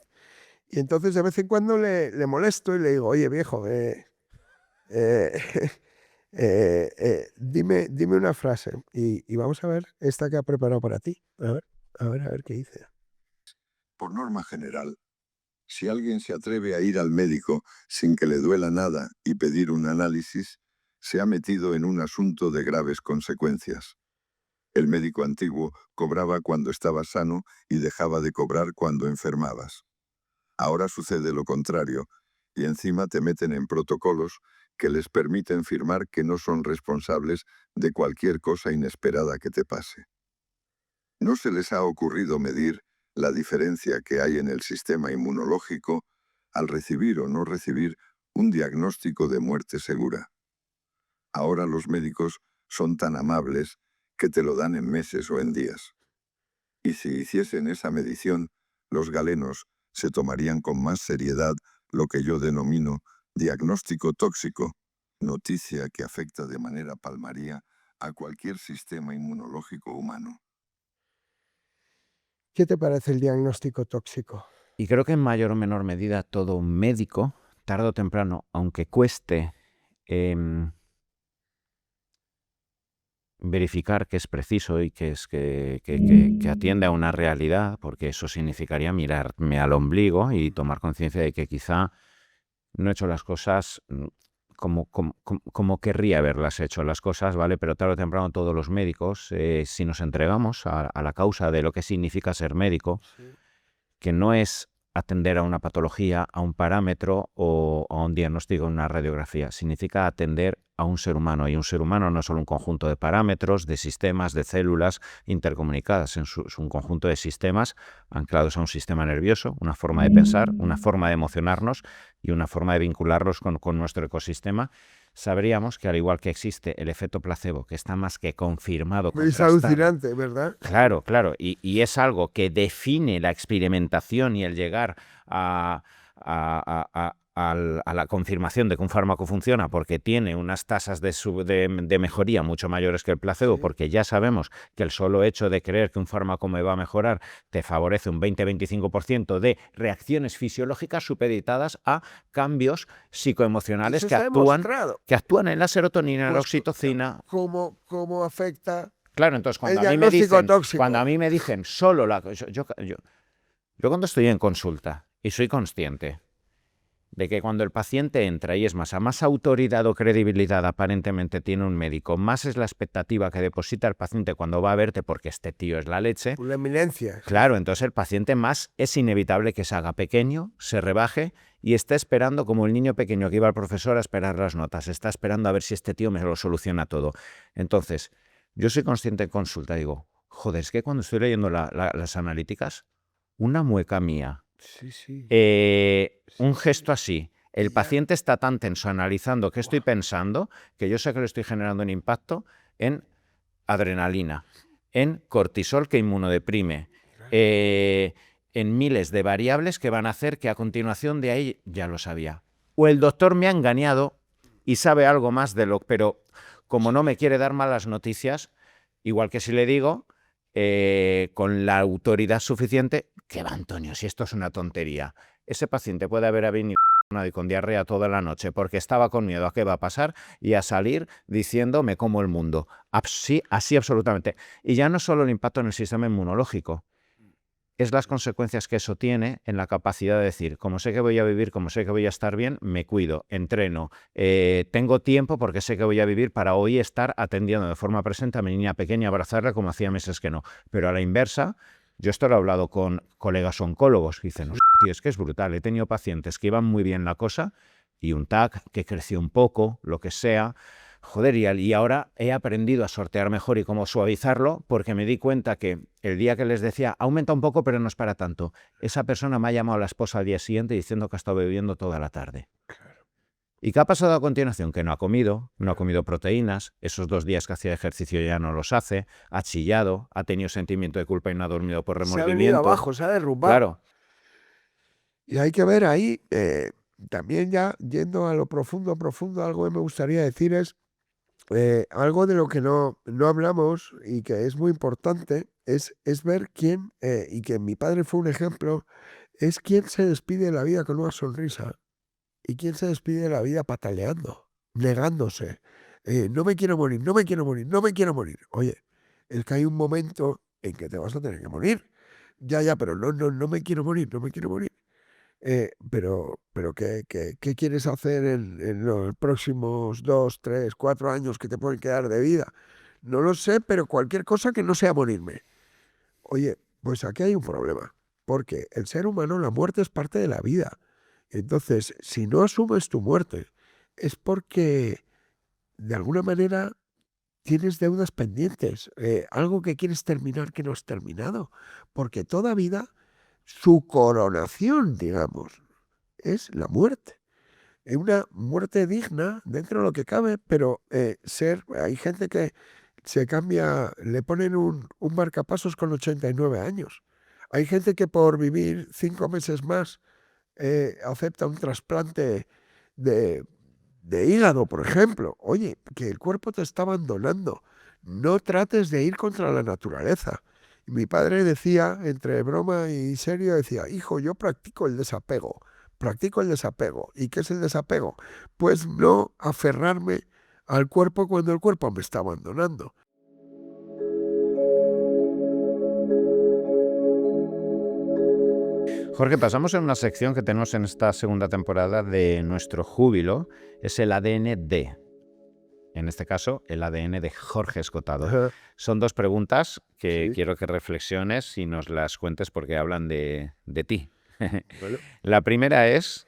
Y entonces de vez en cuando le molesto y le digo, oye viejo, dime una frase y vamos a ver esta que ha preparado para ti. A ver qué dice. Por norma general, si alguien se atreve a ir al médico sin que le duela nada y pedir un análisis, se ha metido en un asunto de graves consecuencias. El médico antiguo cobraba cuando estabas sano y dejaba de cobrar cuando enfermabas. Ahora sucede lo contrario, y encima te meten en protocolos que les permiten firmar que no son responsables de cualquier cosa inesperada que te pase. ¿No se les ha ocurrido medir la diferencia que hay en el sistema inmunológico al recibir o no recibir un diagnóstico de muerte segura? Ahora los médicos son tan amables que te lo dan en meses o en días. Y si hiciesen esa medición, los galenos se tomarían con más seriedad lo que yo denomino diagnóstico tóxico, noticia que afecta de manera palmaria a cualquier sistema inmunológico humano. ¿Qué te parece el diagnóstico tóxico? Y creo que en mayor o menor medida todo médico, tarde o temprano, aunque cueste verificar que es preciso y que atiende a una realidad, porque eso significaría mirarme al ombligo y tomar conciencia de que quizá no he hecho las cosas como querría haberlas hecho las cosas, ¿vale? Pero tarde o temprano todos los médicos, si nos entregamos a la causa de lo que significa ser médico, que no es atender a una patología, a un parámetro o a un diagnóstico en una radiografía. Significa atender a un ser humano. Y un ser humano no es solo un conjunto de parámetros, de sistemas, de células intercomunicadas. Es un conjunto de sistemas anclados a un sistema nervioso, una forma de pensar, una forma de emocionarnos y una forma de vincularlos con nuestro ecosistema. Sabríamos que al igual que existe el efecto placebo, que está más que confirmado. Es alucinante, ¿verdad? Claro. Y es algo que define la experimentación y el llegar a la confirmación de que un fármaco funciona porque tiene unas tasas de mejoría mucho mayores que el placebo, porque ya sabemos que el solo hecho de creer que un fármaco me va a mejorar te favorece un 20-25% de reacciones fisiológicas supeditadas a cambios psicoemocionales que actúan en la serotonina, en la oxitocina. ¿Cómo afecta? Claro, entonces cuando a mí me dicen solo yo cuando estoy en consulta y soy consciente de que cuando el paciente entra, y es más, a más autoridad o credibilidad aparentemente tiene un médico, más es la expectativa que deposita el paciente cuando va a verte porque este tío es la leche. Una eminencia. Claro, entonces el paciente más es inevitable que se haga pequeño, se rebaje y esté esperando como el niño pequeño que iba al profesor a esperar las notas. Está esperando a ver si este tío me lo soluciona todo. Entonces, yo soy consciente en consulta, digo, joder, es que cuando estoy leyendo las analíticas, una mueca mía, Sí. un gesto así, el Ya. paciente está tan tenso analizando qué estoy pensando que yo sé que le estoy generando un impacto en adrenalina, en cortisol que inmunodeprime, en miles de variables que van a hacer que a continuación de ahí ya lo sabía. O el doctor me ha engañado y sabe algo más de lo... Pero como no me quiere dar malas noticias, igual que si le digo, con la autoridad suficiente, que va, Antonio, si esto es una tontería. Ese paciente puede haber venido y con diarrea toda la noche porque estaba con miedo a qué va a pasar y a salir diciendo me como el mundo. Así absolutamente. Y ya no solo el impacto en el sistema inmunológico, es las consecuencias que eso tiene en la capacidad de decir, como sé que voy a vivir, como sé que voy a estar bien, me cuido, entreno, tengo tiempo porque sé que voy a vivir para hoy estar atendiendo de forma presente a mi niña pequeña, abrazarla como hacía meses que no. Pero a la inversa, yo esto lo he hablado con colegas oncólogos que dicen, tío, es que es brutal, he tenido pacientes que iban muy bien la cosa y un TAC que creció un poco, lo que sea. Joder, y ahora he aprendido a sortear mejor y cómo suavizarlo porque me di cuenta que el día que les decía, aumenta un poco pero no es para tanto, esa persona me ha llamado a la esposa al día siguiente diciendo que ha estado bebiendo toda la tarde. ¿Y qué ha pasado a continuación? Que no ha comido proteínas, esos 2 días que hacía ejercicio ya no los hace, ha chillado, ha tenido sentimiento de culpa y no ha dormido por remordimiento. Se ha venido abajo, se ha derrumbado. Claro. Y hay que ver ahí, también ya yendo a lo profundo, algo que me gustaría decir es, algo de lo que no hablamos y que es muy importante es ver quién, y que mi padre fue un ejemplo, es quién se despide de la vida con una sonrisa y quién se despide de la vida pataleando, negándose. No me quiero morir, no me quiero morir, no me quiero morir. Oye, es que hay un momento en que te vas a tener que morir. Ya, pero no me quiero morir, no me quiero morir. Pero ¿qué quieres hacer en los próximos 2, 3, 4 años que te pueden quedar de vida? No lo sé, pero cualquier cosa que no sea morirme. Oye, pues aquí hay un problema, porque el ser humano, la muerte es parte de la vida. Entonces, si no asumes tu muerte, es porque de alguna manera tienes deudas pendientes, algo que quieres terminar que no has terminado, porque toda vida, su coronación, digamos, es la muerte. Es una muerte digna dentro de lo que cabe, pero hay gente que se cambia, le ponen un marcapasos con 89 años. Hay gente que por vivir 5 meses más acepta un trasplante de hígado, por ejemplo. Oye, que el cuerpo te está abandonando. No trates de ir contra la naturaleza. Mi padre decía, entre broma y serio, decía, hijo, yo practico el desapego. ¿Y qué es el desapego? Pues no aferrarme al cuerpo cuando el cuerpo me está abandonando. Jorge, pasamos en una sección que tenemos en esta segunda temporada de nuestro júbilo, es el ADN de, en este caso, el ADN de Jorge Escotado. Ajá. Son 2 preguntas que Sí. quiero que reflexiones y nos las cuentes porque hablan de ti. Bueno. La primera es,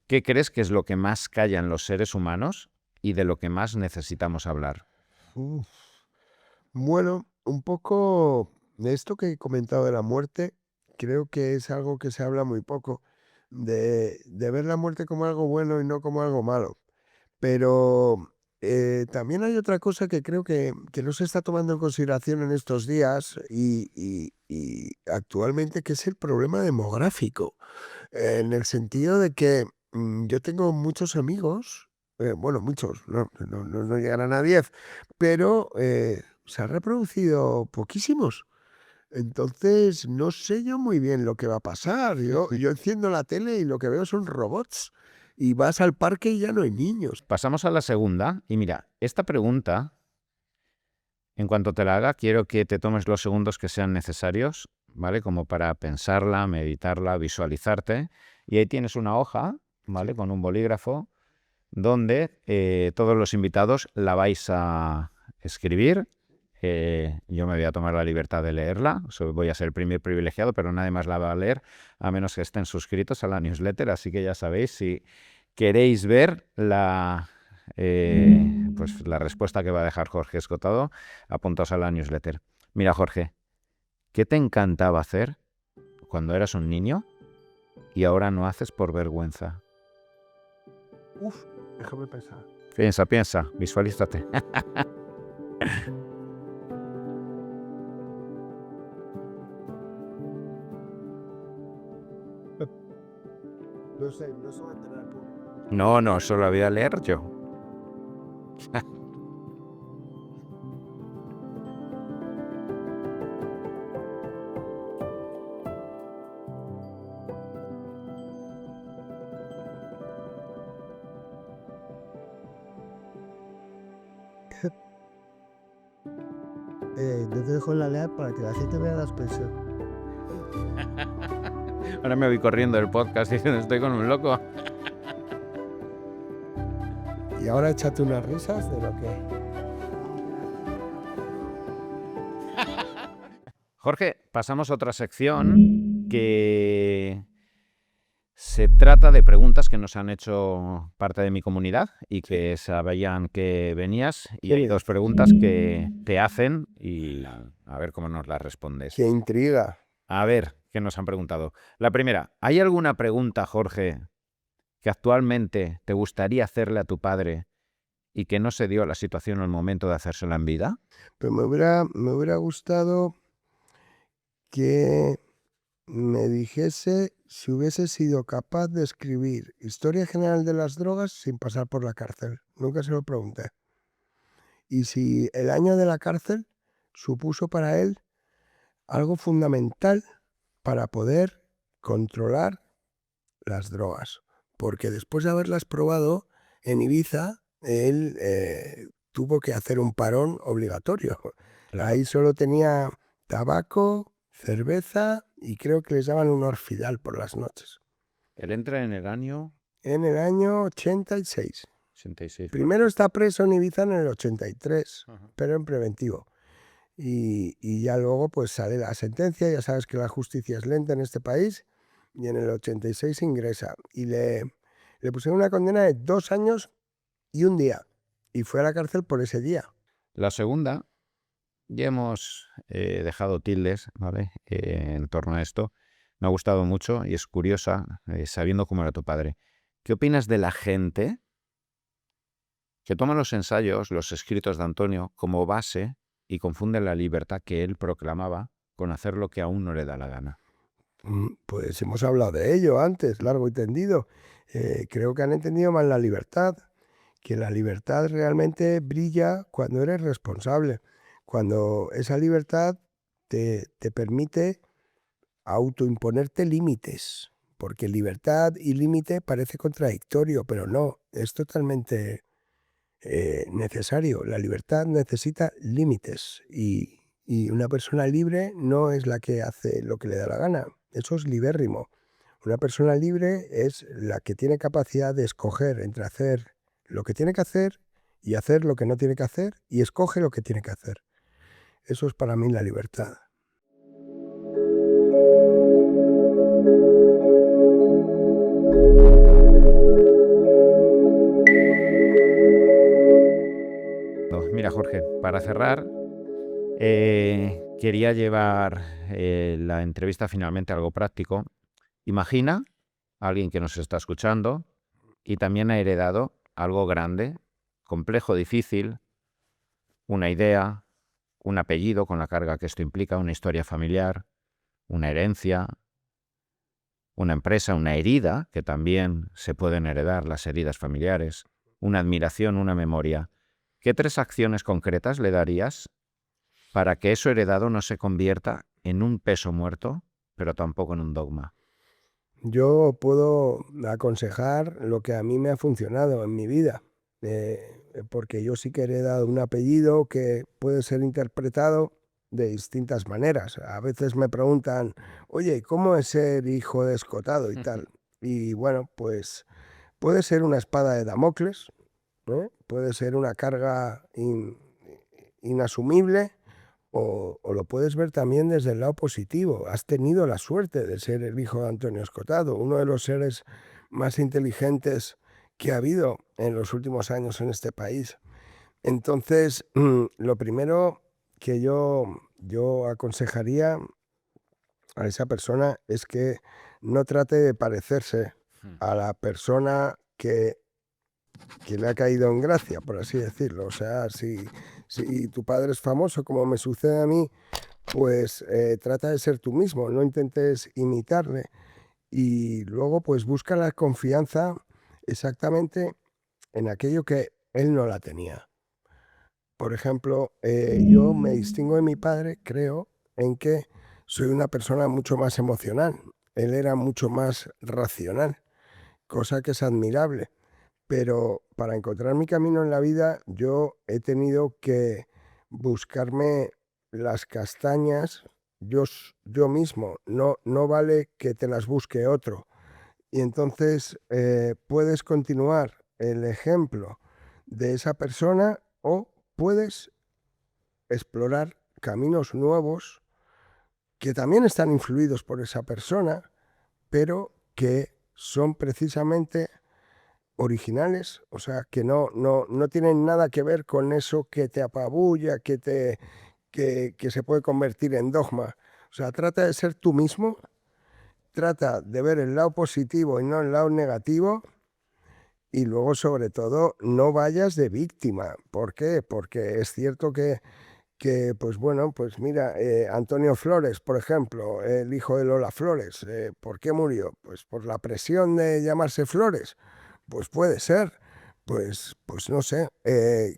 ¿qué crees que es lo que más callan los seres humanos y de lo que más necesitamos hablar? Uf. Bueno, un poco de esto que he comentado de la muerte, creo que es algo que se habla muy poco, de ver la muerte como algo bueno y no como algo malo. Pero también hay otra cosa que creo que no se está tomando en consideración en estos días y actualmente, que es el problema demográfico, en el sentido de que yo tengo muchos amigos, bueno, muchos, no llegarán a 10, pero se han reproducido poquísimos. Entonces, no sé yo muy bien lo que va a pasar. Yo enciendo la tele y lo que veo son robots. Y vas al parque y ya no hay niños. Pasamos a la segunda y mira, esta pregunta, en cuanto te la haga, quiero que te tomes los segundos que sean necesarios, ¿vale? Como para pensarla, meditarla, visualizarte y ahí tienes una hoja, ¿vale? Con un bolígrafo donde todos los invitados la vais a escribir. Yo me voy a tomar la libertad de leerla, voy a ser el primer privilegiado, pero nadie más la va a leer a menos que estén suscritos a la newsletter, así que ya sabéis, si queréis ver pues la respuesta que va a dejar Jorge Escotado, apuntaos a la newsletter. Mira, Jorge, ¿qué te encantaba hacer cuando eras un niño y ahora no haces por vergüenza? Uf, déjame pensar. Piensa, visualízate. No sé va a tener público. No, eso lo voy a leer yo. Yo te dejo la leer para que la gente vea la expresión. Ahora me voy corriendo del podcast diciendo estoy con un loco. Y ahora échate unas risas de lo que... Jorge, pasamos a otra sección que se trata de preguntas que nos han hecho parte de mi comunidad y que sabían que venías. Y hay dos preguntas que te hacen y a ver cómo nos las respondes. ¡Qué intriga! A ver, ¿qué nos han preguntado? La primera, ¿hay alguna pregunta, Jorge, que actualmente te gustaría hacerle a tu padre y que no se dio la situación o el momento de hacérsela en vida? Pero me hubiera gustado que me dijese si hubiese sido capaz de escribir Historia General de las Drogas sin pasar por la cárcel. Nunca se lo pregunté. Y si el año de la cárcel supuso para él algo fundamental para poder controlar las drogas. Porque después de haberlas probado en Ibiza, él tuvo que hacer un parón obligatorio. Claro. Ahí solo tenía tabaco, cerveza y creo que les daban un Orfidal por las noches. Él entra en el año... En el año 86. 86. Primero está preso en Ibiza en el 83, pero en preventivo. Y ya luego pues sale la sentencia, ya sabes que la justicia es lenta en este país, y en el 86 ingresa. Y le pusieron una condena de 2 años y 1 día. Y fue a la cárcel por ese día. La segunda, ya hemos dejado tildes, ¿vale? En torno a esto. Me ha gustado mucho y es curiosa, sabiendo cómo era tu padre. ¿Qué opinas de la gente que toma los ensayos, los escritos de Antonio, como base y confunde la libertad que él proclamaba con hacer lo que aún no le da la gana? Pues hemos hablado de ello antes, largo y tendido. Creo que han entendido mal la libertad, que la libertad realmente brilla cuando eres responsable, cuando esa libertad te permite autoimponerte límites, porque libertad y límite parece contradictorio, pero no, es totalmente necesario. La libertad necesita límites y una persona libre no es la que hace lo que le da la gana, eso es libérrimo. Una persona libre es la que tiene capacidad de escoger entre hacer lo que tiene que hacer y hacer lo que no tiene que hacer y escoge lo que tiene que hacer. Eso es para mí la libertad. Mira, Jorge, para cerrar, quería llevar la entrevista finalmente a algo práctico. Imagina a alguien que nos está escuchando y también ha heredado algo grande, complejo, difícil, una idea, un apellido con la carga que esto implica, una historia familiar, una herencia, una empresa, una herida, que también se pueden heredar las heridas familiares, una admiración, una memoria. ¿Qué 3 acciones concretas le darías para que eso heredado no se convierta en un peso muerto, pero tampoco en un dogma? Yo puedo aconsejar lo que a mí me ha funcionado en mi vida, porque yo sí que he heredado un apellido que puede ser interpretado de distintas maneras. A veces me preguntan, oye, ¿cómo es ser hijo de Escotado y tal? y bueno, pues puede ser una espada de Damocles, puede ser una carga inasumible, o lo puedes ver también desde el lado positivo. Has tenido la suerte de ser el hijo de Antonio Escotado, uno de los seres más inteligentes que ha habido en los últimos años en este país. Entonces, lo primero que yo aconsejaría a esa persona es que no trate de parecerse a la persona que le ha caído en gracia, por así decirlo. O sea, si tu padre es famoso, como me sucede a mí, pues trata de ser tú mismo, no intentes imitarle. Y luego, pues busca la confianza exactamente en aquello que él no la tenía. Por ejemplo, yo me distingo de mi padre, creo, en que soy una persona mucho más emocional. Él era mucho más racional, cosa que es admirable. Pero para encontrar mi camino en la vida, yo he tenido que buscarme las castañas yo mismo. No vale que te las busque otro. Y entonces puedes continuar el ejemplo de esa persona o puedes explorar caminos nuevos que también están influidos por esa persona, pero que son precisamente originales, o sea, que no tienen nada que ver con eso que te apabulla, que se puede convertir en dogma. O sea, trata de ser tú mismo, trata de ver el lado positivo y no el lado negativo, y luego, sobre todo, no vayas de víctima. ¿Por qué? Porque es cierto que pues bueno, pues mira, Antonio Flores, por ejemplo, el hijo de Lola Flores, ¿por qué murió? Pues por la presión de llamarse Flores. Pues puede ser, pues no sé,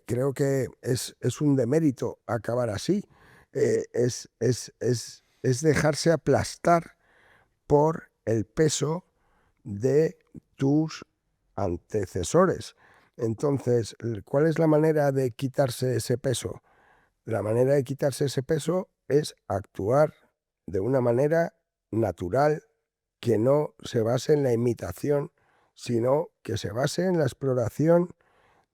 creo que es un demérito acabar así, es dejarse aplastar por el peso de tus antecesores. Entonces, ¿cuál es la manera de quitarse ese peso? La manera de quitarse ese peso es actuar de una manera natural que no se base en la imitación, sino que se base en la exploración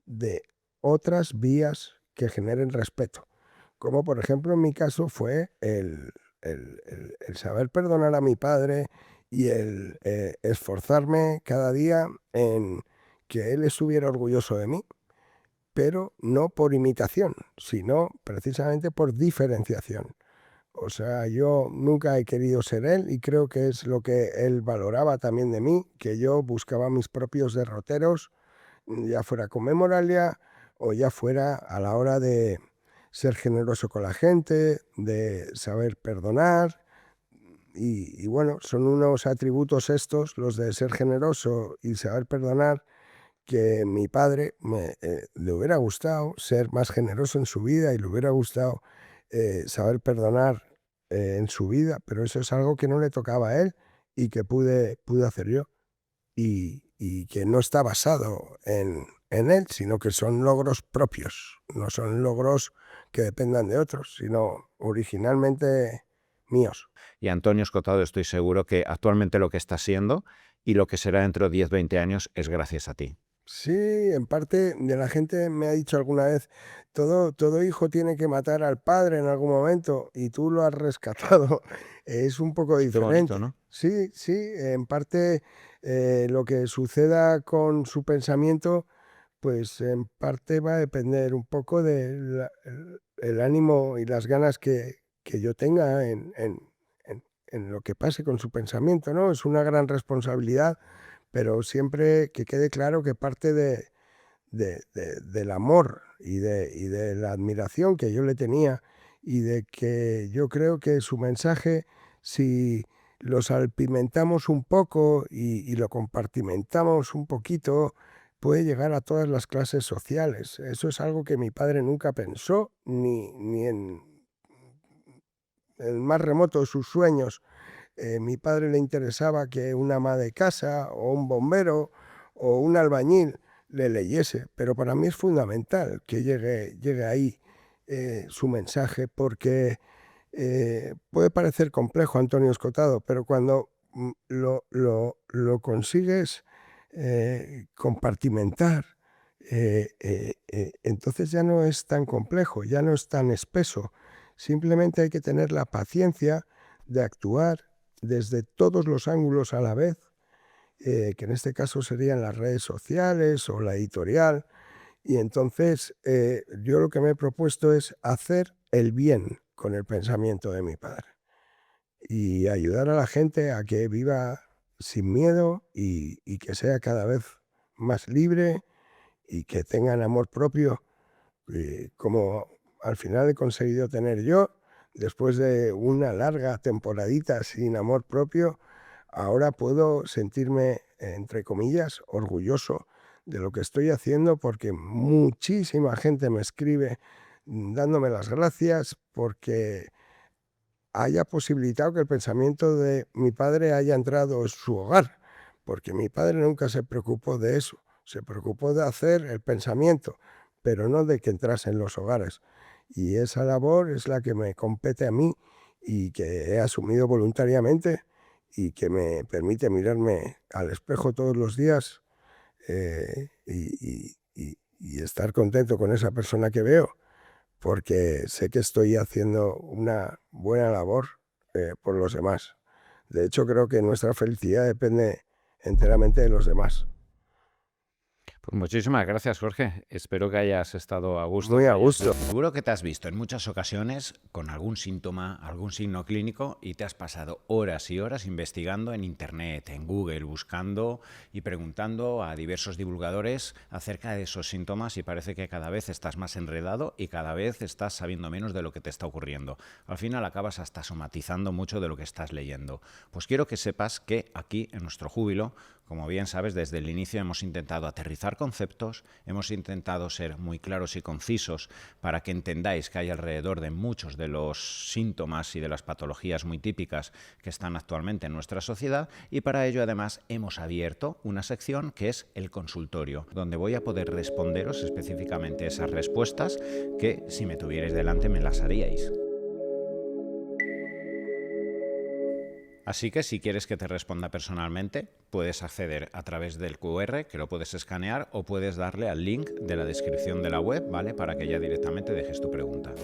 de otras vías que generen respeto. Como por ejemplo en mi caso fue el saber perdonar a mi padre y el esforzarme cada día en que él estuviera orgulloso de mí, pero no por imitación, sino precisamente por diferenciación. O sea, yo nunca he querido ser él y creo que es lo que él valoraba también de mí, que yo buscaba mis propios derroteros, ya fuera con Memoralia o ya fuera a la hora de ser generoso con la gente, de saber perdonar. Y bueno, son unos atributos estos, los de ser generoso y saber perdonar, que mi padre le hubiera gustado ser más generoso en su vida y le hubiera gustado saber perdonar en su vida, pero eso es algo que no le tocaba a él y que pude hacer yo, y que no está basado en él, sino que son logros propios, no son logros que dependan de otros, sino originalmente míos. Y Antonio Escotado, estoy seguro que actualmente lo que está siendo y lo que será dentro de 10, 20 años es gracias a ti. Sí, en parte de la gente me ha dicho alguna vez, todo hijo tiene que matar al padre en algún momento y tú lo has rescatado. Es un poco Qué diferente. bonito, ¿no? Sí, sí, en parte lo que suceda con su pensamiento, pues en parte va a depender un poco del el ánimo y las ganas que yo tenga en lo que pase con su pensamiento, ¿no? Es una gran responsabilidad, pero siempre que quede claro que parte del amor y de la admiración que yo le tenía, y de que yo creo que su mensaje, si lo salpimentamos un poco y lo compartimentamos un poquito, puede llegar a todas las clases sociales. Eso es algo que mi padre nunca pensó, ni en el más remoto de sus sueños. Mi padre le interesaba que una ama de casa o un bombero o un albañil le leyese, pero para mí es fundamental que llegue ahí su mensaje, porque puede parecer complejo, Antonio Escotado, pero cuando lo consigues compartimentar, entonces ya no es tan complejo, ya no es tan espeso. Simplemente hay que tener la paciencia de actuar desde todos los ángulos a la vez, que en este caso serían las redes sociales o la editorial. Y entonces yo lo que me he propuesto es hacer el bien con el pensamiento de mi padre y ayudar a la gente a que viva sin miedo y que sea cada vez más libre y que tengan amor propio, como al final he conseguido tener yo, después de una larga temporadita sin amor propio. Ahora puedo sentirme, entre comillas, orgulloso de lo que estoy haciendo, porque muchísima gente me escribe dándome las gracias porque haya posibilitado que el pensamiento de mi padre haya entrado en su hogar, porque mi padre nunca se preocupó de eso, se preocupó de hacer el pensamiento, pero no de que entrase en los hogares. Y esa labor es la que me compete a mí y que he asumido voluntariamente y que me permite mirarme al espejo todos los días y estar contento con esa persona que veo, porque sé que estoy haciendo una buena labor por los demás. De hecho, creo que nuestra felicidad depende enteramente de los demás. Pues muchísimas gracias, Jorge. Espero que hayas estado a gusto. Muy a gusto. Seguro que te has visto en muchas ocasiones con algún síntoma, algún signo clínico y te has pasado horas y horas investigando en Internet, en Google, buscando y preguntando a diversos divulgadores acerca de esos síntomas y parece que cada vez estás más enredado y cada vez estás sabiendo menos de lo que te está ocurriendo. Al final acabas hasta somatizando mucho de lo que estás leyendo. Pues quiero que sepas que aquí, en nuestro júbilo, como bien sabes, desde el inicio hemos intentado aterrizar conceptos, hemos intentado ser muy claros y concisos para que entendáis que hay alrededor de muchos de los síntomas y de las patologías muy típicas que están actualmente en nuestra sociedad, y para ello además hemos abierto una sección que es el consultorio, donde voy a poder responderos específicamente esas respuestas que si me tuvierais delante me las haríais. Así que si quieres que te responda personalmente, puedes acceder a través del QR, que lo puedes escanear, o puedes darle al link de la descripción de la web, ¿vale? Para que ya directamente dejes tu pregunta.